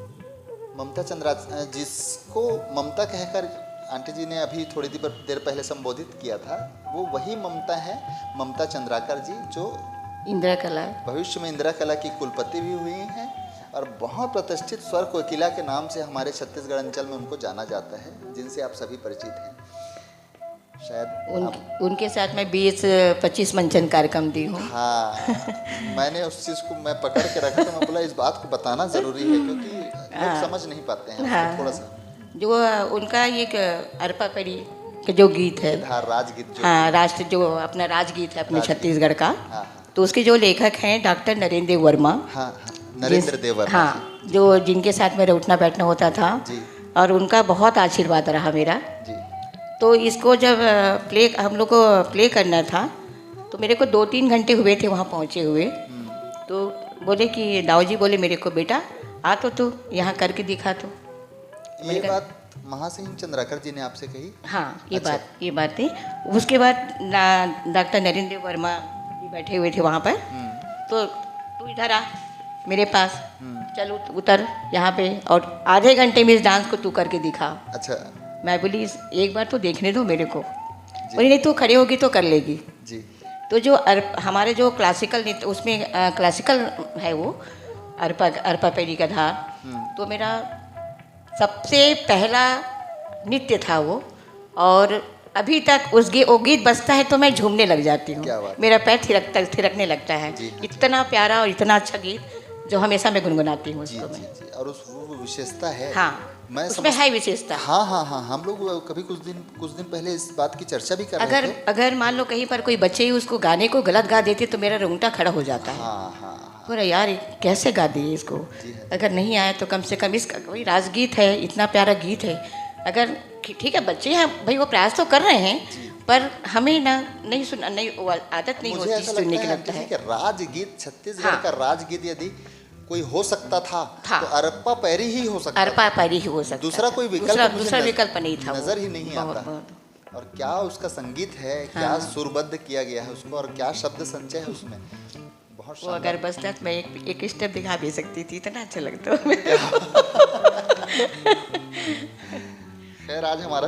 S2: ममता कहकर आंटी जी ने अभी थोड़ी देर पहले संबोधित किया था, वो वही ममता है, ममता चंद्राकर जी, जो
S1: इंदिरा कला
S2: भविष्य में इंदिरा कला की कुलपति भी हुई हैं और बहुत प्रतिष्ठित स्वर कोकिला के नाम से हमारे छत्तीसगढ़ अंचल में उनको जाना जाता है, जिनसे आप सभी परिचित हैं। शायद
S1: उनके साथ मैं 20-25 मंचन कार्यक्रम दी हूँ।
S2: हाँ, मैंने उस चीज़ को मैं पकड़ के रखा था। मैं बोला इस बात को बताना ज़रूरी है, क्योंकि लोग समझ नहीं पाते हैं।
S1: हाँ,
S2: थोड़ा सा
S1: जो उनका एक अरपा परी का जो गीत है,
S2: राजगीत, जो
S1: हाँ, राष्ट्र जो अपना राजगीत है अपने छत्तीसगढ़ का,
S2: हाँ,
S1: तो उसके जो लेखक हैं डॉक्टर नरेंद्र देव वर्मा।
S2: हाँ, नरेंद्र देव वर्मा,
S1: हाँ, जो जिनके साथ मेरा उठना बैठना होता था
S2: जी,
S1: और उनका बहुत आशीर्वाद रहा मेरा
S2: जी।
S1: तो इसको जब हम लोग को प्ले करना था तो मेरे को 2-3 घंटे हुए थे वहाँ पहुँचे हुए। तो बोले कि दाऊ जी बोले मेरे को, बेटा आ तो तू यहाँ करके दिखा। तो
S2: ये बात महासिंह चंद्राकर जी ने आपसे कही?
S1: हाँ, ये
S2: अच्छा।
S1: ये बात थी। उसके बाद डॉक्टर नरेंद्र वर्मा जी बैठे हुए थे वहाँ पर। तो तू इधर आ मेरे पास, चल उतर यहाँ पे और आधे घंटे में इस डांस को तू करके दिखा।
S2: अच्छा।
S1: मैं बोली एक बार तो देखने दो मेरे को। बोली नहीं, तू खड़ी होगी तो कर लेगी
S2: जी।
S1: तो जो हमारे जो क्लासिकल नृत्य उसमें क्लासिकल है वो अरपा पेरी का धार, तो मेरा सबसे पहला नृत्य था वो। और अभी तक वो गीत बजता है तो मैं झूमने लग जाती हूँ, मेरा पैर थिरकने लगता है। इतना प्यारा और इतना अच्छा गीत जो हमेशा मैं गुनगुनाती हूँ उसको मैं।
S2: और उस वो विशेषता है।
S1: हाँ, उसमें है विशेषता।
S2: हाँ हाँ हाँ, हम लोग कभी कुछ दिन पहले इस बात की चर्चा भी कर रहे थे।
S1: अगर मान लो कहीं पर कोई बच्चे ही उसको गाने को गलत गा देते तो मेरा रोंगटा खड़ा हो जाता है।
S2: हाँ,
S1: पूरा यार कैसे गा दिए इसको, अगर नहीं आया तो कम से कम इसका कोई राजगीत है, इतना प्यारा गीत है। अगर ठीक है बच्चे हैं भाई, वो प्रयास तो कर रहे हैं, पर हमें नहीं सुनना, नहीं वो आदत नहीं होती सुनने की लगता है।
S2: राजगीत, छत्तीसगढ़ का राजगीत यदि कोई हो सकता था तो अरपा पैरी ही हो सकता,
S1: अरपा पैरी ही हो सकता,
S2: दूसरा कोई विकल्प
S1: नहीं था,
S2: नजर ही नहीं आता। और क्या उसका संगीत है, क्या सुरबद्ध किया गया है उसको, और क्या शब्द संचय है उसमें, बहुत।
S1: वो अगर बस तक मैं एक स्टेप दिखा भी सकती थी, इतना अच्छा लगता।
S2: खैर आज हमारा,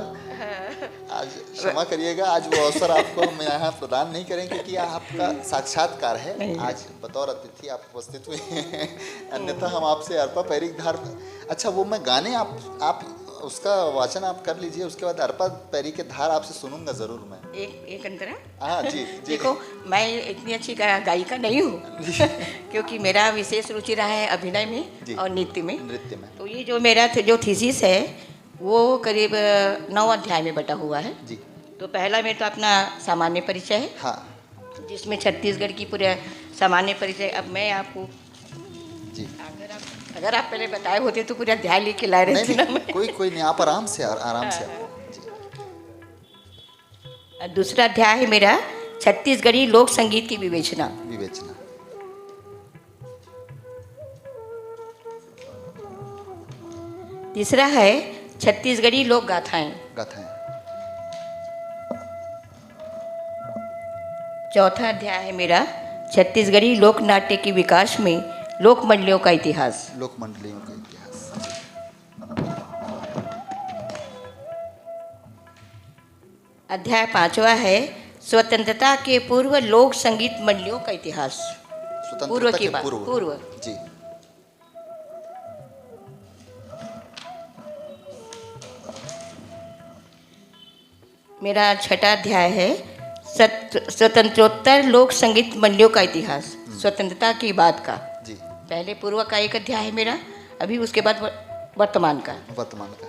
S2: आज क्षमा करिएगा, आज वो अवसर आपको हम यहाँ प्रदान नहीं करेंगे क्योंकि आपका साक्षात्कार है। आज बतौर अतिथि आप उपस्थित हुए हैं, अन्यथा हम आपसे अरपा पैरी धार। अच्छा, वो मैं गाने आप उसका वाचन आप कर लीजिए, उसके बाद अरपा पैरी के धार आपसे सुनूंगा जरूर मैं।
S1: एक अंतर।
S2: हाँ जी।
S1: देखो मैं इतनी अच्छी गायिका नहीं हूँ क्योंकि मेरा विशेष रुचि रहा है अभिनय में और नृत्य में। तो ये जो मेरा जो थीसिस है वो करीब 9 अध्याय में बटा हुआ है
S2: जी।
S1: तो पहला में तो अपना सामान्य परिचय है,
S2: हाँ,
S1: जिसमें छत्तीसगढ़ की पूरे सामान्य परिचय। अब मैं आपको
S2: जी,
S1: अगर आप पहले बताए होते तो पूरा अध्याय लेके लाए रहते ना मैं।
S2: कोई नहीं, आप आराम से
S1: दूसरा अध्याय है मेरा छत्तीसगढ़ी लोक संगीत की विवेचना।
S2: विवेचना।
S1: तीसरा है छत्तीसगढ़ी लोक गाथाएं।
S2: गाथाएं।
S1: चौथा अध्याय है मेरा छत्तीसगढ़ी लोक नाट्य के विकास में लोक मंडलियों का इतिहास।
S2: लोक मंडलियों का इतिहास।
S1: अध्याय पांचवा है स्वतंत्रता के पूर्व लोक संगीत मंडलियों का इतिहास। पूर्व की बात। पूर्व
S2: जी।
S1: मेरा छठा अध्याय है स्वतंत्रोत्तर लोक संगीत मंडलियों का इतिहास। स्वतंत्रता की बात का।
S2: जी।
S1: पहले पूर्व का एक अध्याय है मेरा, अभी उसके बाद वर्तमान का।
S2: वर्तमान का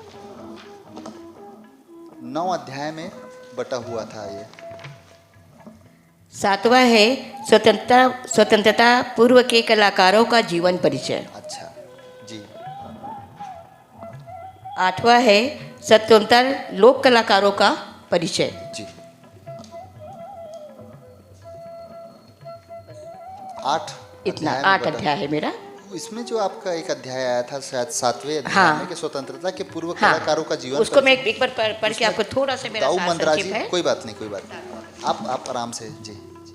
S2: 9 अध्याय में बटा हुआ था ये।
S1: सातवां है स्वतंत्रता पूर्व के कलाकारों का जीवन परिचय।
S2: अच्छा जी।
S1: आठवां है स्वतंत्र लोक कलाकारों का परिचय।
S2: जी। 8
S1: इतना 8 अध्याय है मेरा।
S2: इसमें जो आपका एक अध्याय आया था शायद 7वें अध्याय
S1: हाँ।
S2: में कि स्वतंत्रता के पूर्व कलाकारों का जीवन,
S1: उसको मैं एक बार पढ़ के आपको थोड़ा सा मेरा
S2: दाऊ
S1: सार
S2: मंदराजी।
S1: संक्षेप है।
S2: कोई बात नहीं, आप आराम से। जी। जी।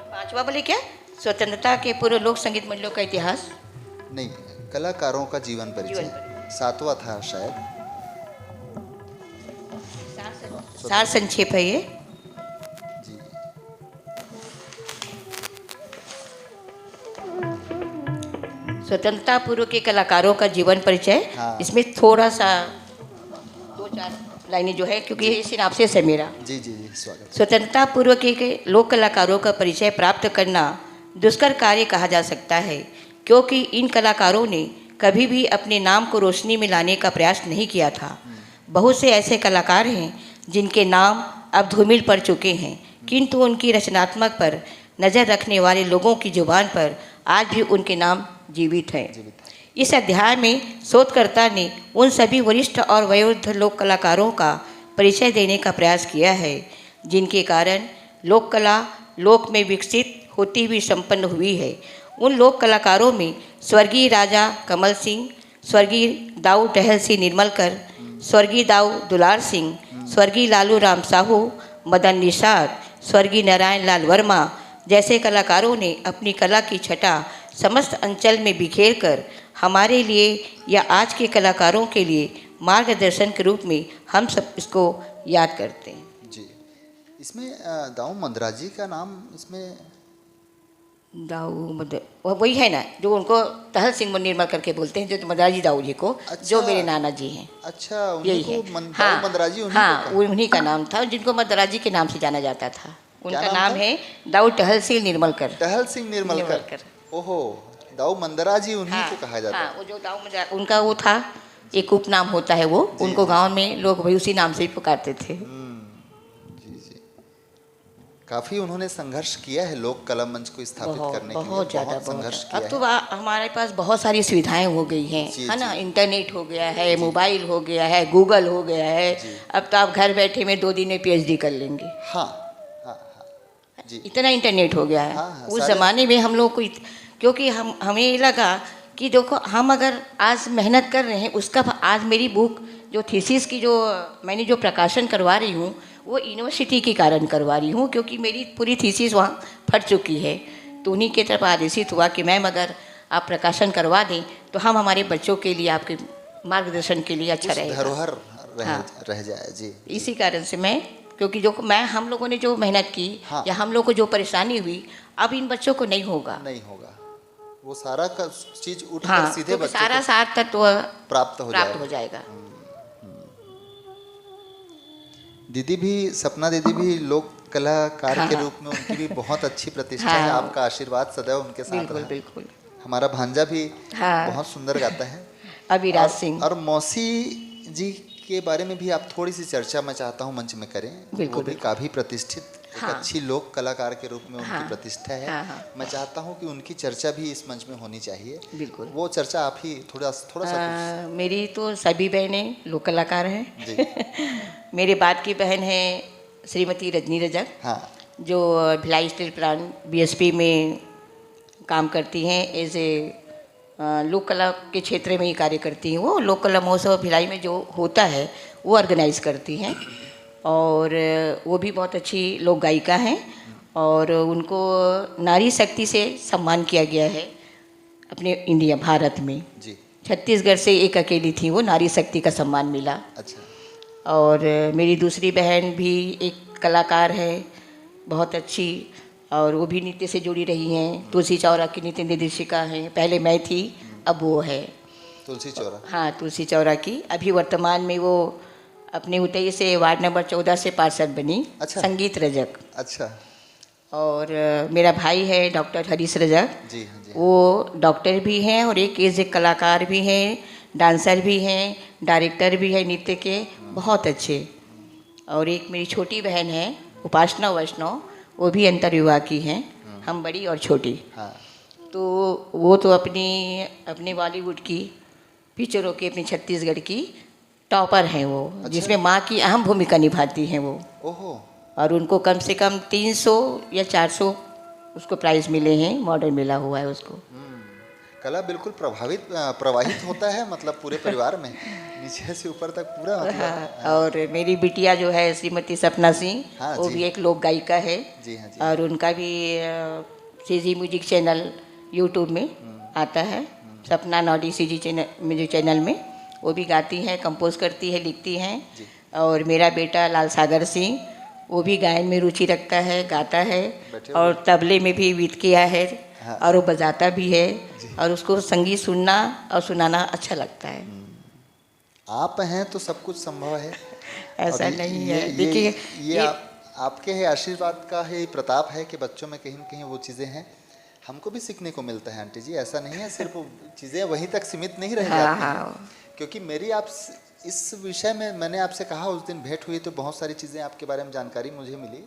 S1: पांचवा बोले क्या? स्वतंत्रता के पूर्व लोक संगीत मंडलियों का इतिहास
S2: नहीं, कलाकारों का जीवन परिचय 7वां था शायद।
S1: सार संक्षेप है ये।
S2: जी।
S1: स्वतंत्रता पूर्व के कलाकारों का जीवन परिचय।
S2: हाँ।
S1: इसमें थोड़ा सा 2-4 लाइनें जो है, क्योंकि ये सिनाप्सिस है मेरा।
S2: जी जी जी, स्वागत।
S1: स्वतंत्रता पूर्व के लोक कलाकारों का परिचय प्राप्त करना दुष्कर कार्य कहा जा सकता है, क्योंकि इन कलाकारों ने कभी भी अपने नाम को रोशनी में लाने का प्रयास नहीं किया था। बहुत से ऐसे कलाकार हैं जिनके नाम अब धूमिल पड़ चुके हैं, किंतु उनकी रचनात्मक पर नज़र रखने वाले लोगों की जुबान पर आज भी उनके नाम जीवित हैं। इस अध्याय में शोधकर्ता ने उन सभी वरिष्ठ और वयोवृद्ध लोक कलाकारों का परिचय देने का प्रयास किया है जिनके कारण लोक कला लोक में विकसित होती हुई संपन्न हुई है। उन लोक कलाकारों में स्वर्गीय राजा कमल सिंह, स्वर्गीय दाऊ टहल सिंह निर्मलकर, स्वर्गीय दाऊ दुलार सिंह, स्वर्गीय लालू राम साहू, मदन निषाद, स्वर्गीय नारायण लाल वर्मा जैसे कलाकारों ने अपनी कला की छटा समस्त अंचल में बिखेर कर हमारे लिए या आज के कलाकारों के लिए मार्गदर्शन के रूप में हम सब इसको याद करते हैं।
S2: जी। इसमें दाऊ मंदराजी का नाम इसमें
S1: वही है ना जो उनको टहल सिंह निर्मल करके बोलते हैं, जो मंदराजी दाऊ जी को।
S2: अच्छा,
S1: जो मेरे नाना जी हैं।
S2: अच्छा,
S1: यही
S2: उन्हीं
S1: है।
S2: को दाऊ मंदराजी उन्हीं
S1: हाँ,
S2: को कहा।
S1: उन्हीं का नाम था, जिनको मंदराजी के नाम से जाना जाता था। उनका
S2: नाम
S1: नाम
S2: था?
S1: है दाऊ टहल सिंह निर्मलकर।
S2: टहल सिंह निर्मलकर। ओहो, दाऊ मंदराजी उन्हीं को कहा जाता
S1: हाँ, वो जो दाऊ उनका वो था, एक उपनाम होता है वो, उनको गांव में लोग वही उसी नाम से ही पुकारते थे।
S2: जी जी। काफी उन्होंने संघर्ष किया है लोक कला मंच को स्थापित करने के लिए।
S1: बहुत ज़्यादा
S2: संघर्ष
S1: बहुत। अब
S2: किया
S1: तो
S2: है।
S1: हमारे पास बहुत सारी सुविधाएं हो गई हैं,
S2: जी,
S1: है ना।
S2: जी।
S1: इंटरनेट हो गया है, मोबाइल हो गया है, गूगल हो गया है। अब तो आप घर बैठे में 2 दिन में PhD कर लेंगे।
S2: हाँ हाँ हाँ जी।
S1: इतना इंटरनेट हो गया है।
S2: हाँ,
S1: उस ज़माने में हम लोग को क्योंकि हमें ये लगा कि देखो हम अगर आज मेहनत कर रहे हैं, उसका आज मेरी बुक जो थीसिस की जो मैंने जो प्रकाशन करवा रही हूँ वो यूनिवर्सिटी के कारण करवा रही हूँ, क्योंकि मेरी पूरी थीसिस वहाँ फट चुकी है। तो उन्हीं के तरफ आदेशित हुआ कि मैम अगर आप प्रकाशन करवा दें तो हम हमारे बच्चों के लिए आपके मार्गदर्शन के लिए अच्छा रहेगा,
S2: धरोहर
S1: हाँ।
S2: रह जाए। जी।
S1: इसी कारण से मैं, क्योंकि जो हम लोगों ने जो मेहनत की,
S2: हाँ।
S1: या हम लोग को जो परेशानी हुई, अब इन बच्चों को नहीं होगा।
S2: नहीं होगा, वो सारा का चीज उठ कर
S1: हाँ,
S2: सीधे बच्चे
S1: सारा
S2: को
S1: सार तत्व
S2: प्राप्त हो
S1: हो
S2: जाएगा।
S1: जाएगा।
S2: दीदी भी, सपना दीदी भी लोक कलाकार के
S1: हाँ।
S2: रूप में उनकी भी बहुत अच्छी प्रतिष्ठा
S1: हाँ।
S2: है। आपका आशीर्वाद सदैव उनके साथ
S1: बिल्कुल
S2: रहा।
S1: बिल्कुल।
S2: हमारा भांजा भी
S1: हाँ।
S2: बहुत सुंदर गाता है।
S1: अभिराज सिंह।
S2: और मौसी जी के बारे में भी आप थोड़ी सी चर्चा मैं चाहता हूँ मंच में करें।
S1: बिल्कुल,
S2: वो भी काफी प्रतिष्ठित एक
S1: हाँ।
S2: अच्छी लोक कलाकार के रूप में उनकी
S1: हाँ।
S2: प्रतिष्ठा है।
S1: हाँ, हाँ।
S2: मैं चाहता हूँ कि उनकी चर्चा भी इस मंच में होनी चाहिए।
S1: बिल्कुल।
S2: वो चर्चा आप ही थोड़ा थोड़ा सा कुछ।
S1: मेरी तो सभी बहनें लोक कलाकार हैं।
S2: जी।
S1: मेरे बाद की बहन है श्रीमती रजनी रजक,
S2: हाँ।
S1: जो भिलाई स्टील प्लांट बीएसपी में काम करती हैं एज ए लोक कला के क्षेत्र में ही कार्य करती हैं। वो लोक कला महोत्सव भिलाई में जो होता है वो ऑर्गेनाइज करती हैं, और वो भी बहुत अच्छी लोक गायिका हैं, और उनको नारी शक्ति से सम्मान किया गया है अपने इंडिया भारत में।
S2: जी।
S1: छत्तीसगढ़ से एक अकेली थी, वो नारी शक्ति का सम्मान मिला।
S2: अच्छा।
S1: और मेरी दूसरी बहन भी एक कलाकार है बहुत अच्छी, और वो भी नृत्य से जुड़ी रही हैं। तुलसी चौरा की नृत्य निर्देशिका हैं, पहले मैं थी अब वो है।
S2: तुलसी चौरा।
S1: हाँ, तुलसी चौरा की। अभी वर्तमान में वो अपने उतई से वार्ड नंबर 14 से पार्षद बनी।
S2: अच्छा।
S1: संगीत रजक।
S2: अच्छा।
S1: और मेरा भाई है डॉक्टर हरीश रजक।
S2: जी हाँ जी।
S1: वो डॉक्टर भी हैं और एक एज ए कलाकार भी हैं, डांसर भी हैं, डायरेक्टर भी है नृत्य के, बहुत अच्छे। और एक मेरी छोटी बहन है उपासना वैष्णव, वो भी अंतर्विवाह की हैं, हम बड़ी और छोटी।
S2: हाँ।
S1: तो वो तो अपने बॉलीवुड की पिक्चरों की, अपनी छत्तीसगढ़ की टॉपर हैं वो।
S2: अच्छा।
S1: जिसमें माँ की अहम भूमिका निभाती हैं वो।
S2: ओहो।
S1: और उनको कम से कम 300 या 400 उसको प्राइज़ मिले हैं, मॉडल मिला हुआ है उसको।
S2: कला बिल्कुल प्रवाहित होता है, मतलब पूरे परिवार में नीचे से ऊपर तक पूरा मतलब।
S1: हाँ, और मेरी बिटिया जो है श्रीमती सपना सिंह,
S2: हाँ,
S1: वो
S2: जी।
S1: भी एक लोक गायिका है।
S2: जी हाँ जी।
S1: और उनका भी सीजी म्यूजिक चैनल यूट्यूब में आता है, सपना Noddy CG channel music channel में। वो भी गाती हैं, कंपोज करती है, लिखती हैं।
S2: जी।
S1: और मेरा बेटा लाल सागर सिंह, वो भी गायन में रुचि रखता है, गाता है,
S2: बैठे
S1: और तबले में भी विद किया है।
S2: हाँ।
S1: और वो बजाता भी है, और उसको संगीत सुनना और सुनाना अच्छा लगता है।
S2: आप हैं तो सब कुछ संभव है।
S1: ऐसा
S2: और
S1: नहीं
S2: ये-
S1: है,
S2: ये-
S1: देखिए
S2: ये आपके है आशीर्वाद का है प्रताप है कि बच्चों में कहीं न कहीं वो चीज़ें हैं। हमको भी सीखने को मिलता है आंटी जी, ऐसा नहीं है सिर्फ चीज़ें वहीं तक सीमित नहीं रह
S1: हाँ,
S2: जाती हैं।
S1: हाँ।
S2: क्योंकि मेरी आप इस विषय में मैंने आपसे कहा, उस दिन भेंट हुई तो बहुत सारी चीज़ें आपके बारे में जानकारी मुझे मिली।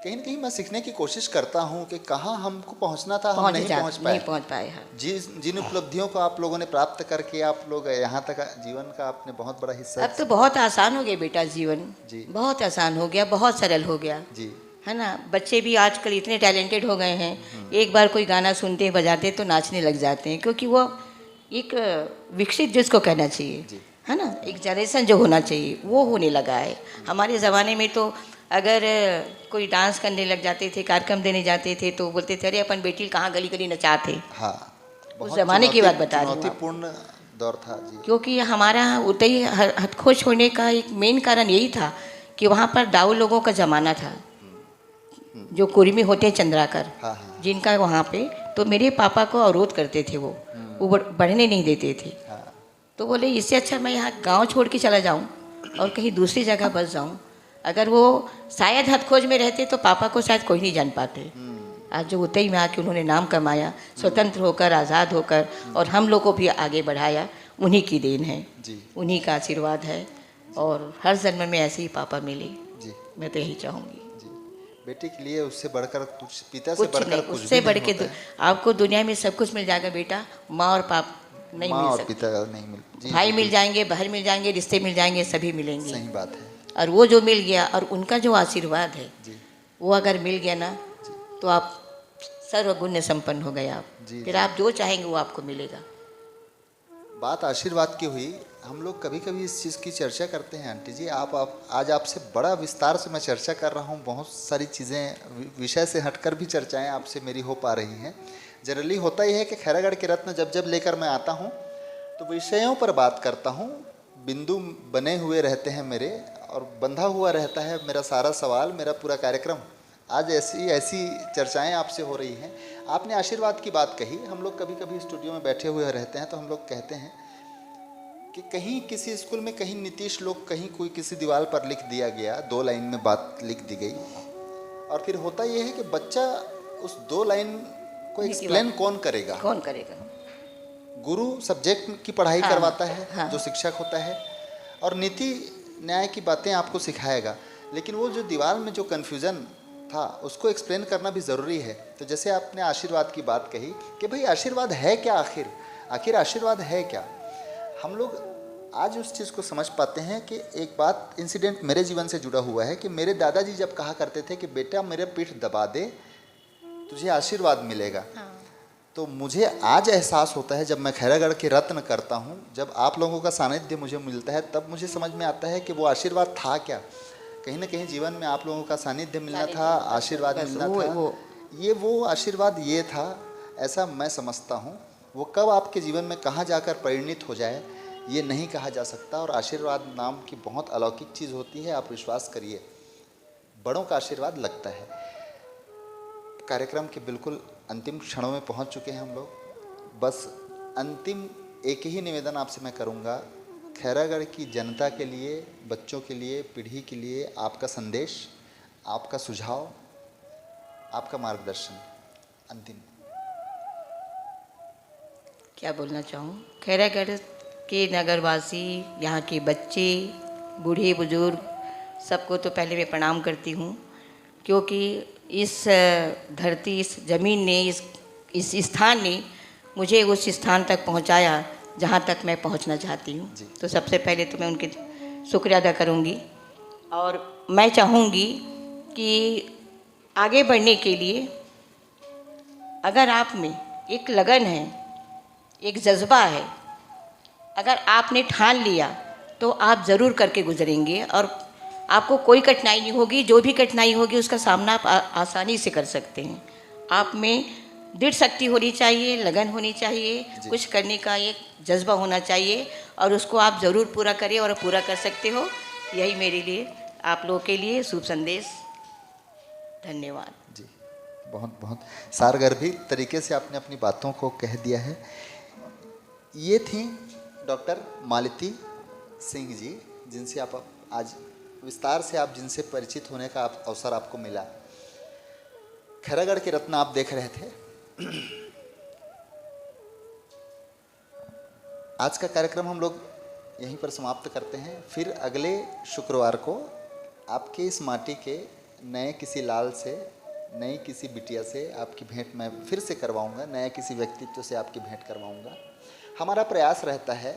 S2: कहीं न कहीं मैं सीखने की कोशिश करता हूँ कि कहाँ हमको पहुँचना था, हम नहीं पहुँच पाए।
S1: नहीं पहुँच पाए। हाँ।
S2: जिन उपलब्धियों को आप लोगों ने प्राप्त करके आप लोग यहाँ तक जीवन का आपने बहुत बड़ा हिस्सा।
S1: अब तो बहुत आसान हो गया बेटा जीवन।
S2: जी।
S1: बहुत आसान हो गया, बहुत सरल हो गया,
S2: जी।
S1: है ना। बच्चे भी आजकल इतने टैलेंटेड हो गए हैं, एक बार कोई गाना सुनते बजाते तो नाचने लग जाते हैं, क्योंकि वो एक विकसित जिसको कहना चाहिए,
S2: जी।
S1: है ना, एक जनरेशन जो होना चाहिए वो होने लगा है। हमारे ज़माने में तो अगर कोई डांस करने लग जाते थे, कार्यक्रम देने जाते थे, तो बोलते थे अरे अपन बेटी कहाँ गली गली नचाते।
S2: हाँ,
S1: उस ज़माने की बात बता रही हूँ आपको।
S2: चुनौतीपूर्ण दौर था जी।
S1: क्योंकि हमारा उतई हथखोश होने का एक मेन कारण यही था कि वहाँ पर दाऊ लोगों का ज़माना था, जो कुर्मी होते हैं चंद्राकर,
S2: हाँ हाँ
S1: जिनका वहाँ पे, तो मेरे पापा को अवरोध करते थे वो बढ़ने नहीं देते थे।
S2: हाँ।
S1: तो बोले इससे अच्छा मैं यहाँ गांव छोड़ के चला जाऊँ और कहीं दूसरी जगह बस जाऊँ। अगर वो शायद हथखोज में रहते तो पापा को शायद कोई नहीं जान पाते। आज जो उतई में आके उन्होंने नाम कमाया, स्वतंत्र होकर, आज़ाद होकर, और हम लोग को भी आगे बढ़ाया, उन्हीं की देन है
S2: जी।
S1: उन्हीं का आशीर्वाद है। और हर जन्म में ऐसे ही पापा मिले,
S2: जी।
S1: मैं तो यही चाहूँगी।
S2: जी। बेटे के लिए उससे बढ़कर कुछ, पिता से
S1: कुछ
S2: बढ़कर
S1: नहीं,
S2: कुछ
S1: उससे
S2: भी
S1: बढ़
S2: नहीं
S1: के
S2: होता है।
S1: आपको दुनिया में सब कुछ मिल जाएगा बेटा, माँ और बाप नहीं
S2: माँ
S1: मिल
S2: और
S1: सकते।
S2: पिता नहीं मिल। जी,
S1: भाई
S2: जी,
S1: मिल जाएंगे, बहन मिल जाएंगे, रिश्ते मिल जाएंगे, सभी मिलेंगे।
S2: सही बात है
S1: और वो जो मिल गया और उनका जो आशीर्वाद है,
S2: जी।
S1: वो अगर मिल गया ना, तो आप सर्वगुण संपन्न हो गए आप।
S2: जी,
S1: फिर
S2: जी।
S1: आप जो चाहेंगे वो आपको मिलेगा।
S2: बात आशीर्वाद की हुई, हम लोग कभी कभी इस चीज़ की चर्चा करते हैं आंटी जी। आप आज आपसे बड़ा विस्तार से मैं चर्चा कर रहा हूँ, बहुत सारी चीज़ें विषय से हटकर भी चर्चाएं आपसे मेरी हो पा रही हैं। जनरली होता ही है कि खैरागढ़ के रत्न जब जब लेकर मैं आता हूँ तो विषयों पर बात करता हूँ, बिंदु बने हुए रहते हैं मेरे, और बंधा हुआ रहता है मेरा सारा सवाल, मेरा पूरा कार्यक्रम। आज ऐसी चर्चाएं आपसे हो रही हैं। आपने आशीर्वाद की बात कही। हम लोग कभी कभी स्टूडियो में बैठे हुए रहते हैं तो हम लोग कहते हैं कि कहीं किसी स्कूल में कहीं नीतीश लोग, कहीं कोई किसी दीवार पर लिख दिया गया, 2 लाइन में बात लिख दी गई, और फिर होता यह है कि बच्चा उस 2 लाइन को एक्सप्लेन कौन करेगा?
S1: कौन करेगा?
S2: गुरु सब्जेक्ट की पढ़ाई
S1: हाँ,
S2: करवाता है,
S1: हाँ।
S2: जो शिक्षक होता है, और नीति न्याय की बातें आपको सिखाएगा। लेकिन वो जो दीवार में जो कन्फ्यूज़न था उसको एक्सप्लेन करना भी ज़रूरी है। तो जैसे आपने आशीर्वाद की बात कही कि भाई आशीर्वाद है क्या, आखिर आशीर्वाद है क्या। हम लोग आज उस चीज़ को समझ पाते हैं कि एक बात इंसिडेंट मेरे जीवन से जुड़ा हुआ है कि मेरे दादाजी जब कहा करते थे कि बेटा मेरे पीठ दबा दे तुझे आशीर्वाद मिलेगा।
S1: हाँ।
S2: तो मुझे आज एहसास होता है जब मैं खैरागढ़ के रत्न करता हूँ, जब आप लोगों का सानिध्य मुझे मिलता है, तब मुझे समझ में आता है कि वो आशीर्वाद था क्या। कहीं ना कहीं जीवन में आप लोगों का सानिध्य मिलना था, आशीर्वाद मिलना था, ये वो आशीर्वाद ये था, ऐसा मैं समझता हूँ। वो कब आपके जीवन में कहाँ जाकर परिणित हो जाए ये नहीं कहा जा सकता। और आशीर्वाद नाम की बहुत अलौकिक चीज़ होती है, आप विश्वास करिए, बड़ों का आशीर्वाद लगता है। कार्यक्रम के बिल्कुल अंतिम क्षणों में पहुंच चुके हैं हम लोग। बस अंतिम एक ही निवेदन आपसे मैं करूंगा, खैरागढ़ की जनता के लिए, बच्चों के लिए, पीढ़ी के लिए आपका संदेश, आपका सुझाव, आपका मार्गदर्शन अंतिम।
S1: क्या बोलना चाहूँ, खैरागढ़ के नगरवासी, यहाँ के बच्चे, बूढ़े बुजुर्ग, सबको तो पहले मैं प्रणाम करती हूँ, क्योंकि इस धरती, इस ज़मीन ने, इस स्थान ने मुझे उस स्थान तक पहुँचाया जहाँ तक मैं पहुँचना चाहती हूँ। तो सबसे पहले तो मैं उनके शुक्रिया अदा करूँगी। और मैं चाहूँगी कि आगे बढ़ने के लिए अगर आप में एक लगन है, एक जज्बा है, अगर आपने ठान लिया तो आप ज़रूर करके गुजरेंगे और आपको कोई कठिनाई नहीं होगी। जो भी कठिनाई होगी उसका सामना आप आसानी से कर सकते हैं। आप में दृढ़ शक्ति होनी चाहिए, लगन होनी चाहिए, कुछ करने का एक जज्बा होना चाहिए और उसको आप ज़रूर पूरा करें और पूरा कर सकते हो। यही मेरे लिए, आप लोगों के लिए शुभ संदेश। धन्यवाद
S2: जी। बहुत बहुत सारगर्भी तरीके से आपने अपनी बातों को कह दिया है। ये थी डॉक्टर मालती सिंह जी, जिनसे आप आज विस्तार से आप जिनसे परिचित होने का अवसर आपको मिला। खैरागढ़ के रत्न आप देख रहे थे। आज का कार्यक्रम हम लोग यहीं पर समाप्त करते हैं। फिर अगले शुक्रवार को आपके इस माटी के नए किसी लाल से, नई किसी बिटिया से आपकी भेंट मैं फिर से करवाऊंगा, नए किसी व्यक्तित्व से आपकी भेंट करवाऊंगा। हमारा प्रयास रहता है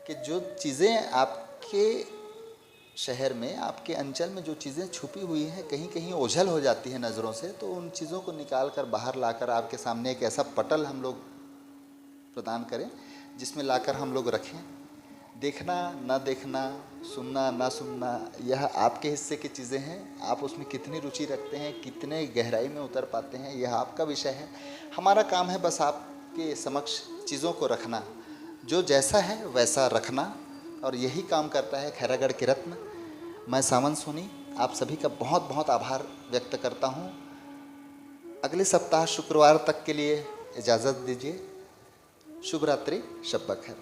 S2: कि जो चीज़ें आपके शहर में, आपके अंचल में जो चीज़ें छुपी हुई हैं, कहीं कहीं ओझल हो जाती हैं नज़रों से, तो उन चीज़ों को निकाल कर बाहर लाकर आपके सामने एक ऐसा पटल हम लोग प्रदान करें जिसमें लाकर हम लोग रखें। देखना ना देखना, सुनना ना सुनना, यह आपके हिस्से की चीज़ें हैं। आप उसमें कितनी रुचि रखते हैं, कितने गहराई में उतर पाते हैं, यह आपका विषय है। हमारा काम है बस आपके समक्ष चीज़ों को रखना, जो जैसा है वैसा रखना, और यही काम करता है खैरागढ़ के रत्न। मैं सावन सोनी आप सभी का बहुत बहुत आभार व्यक्त करता हूँ। अगले सप्ताह शुक्रवार तक के लिए इजाज़त दीजिए। शुभ रात्रि, शब बखैर।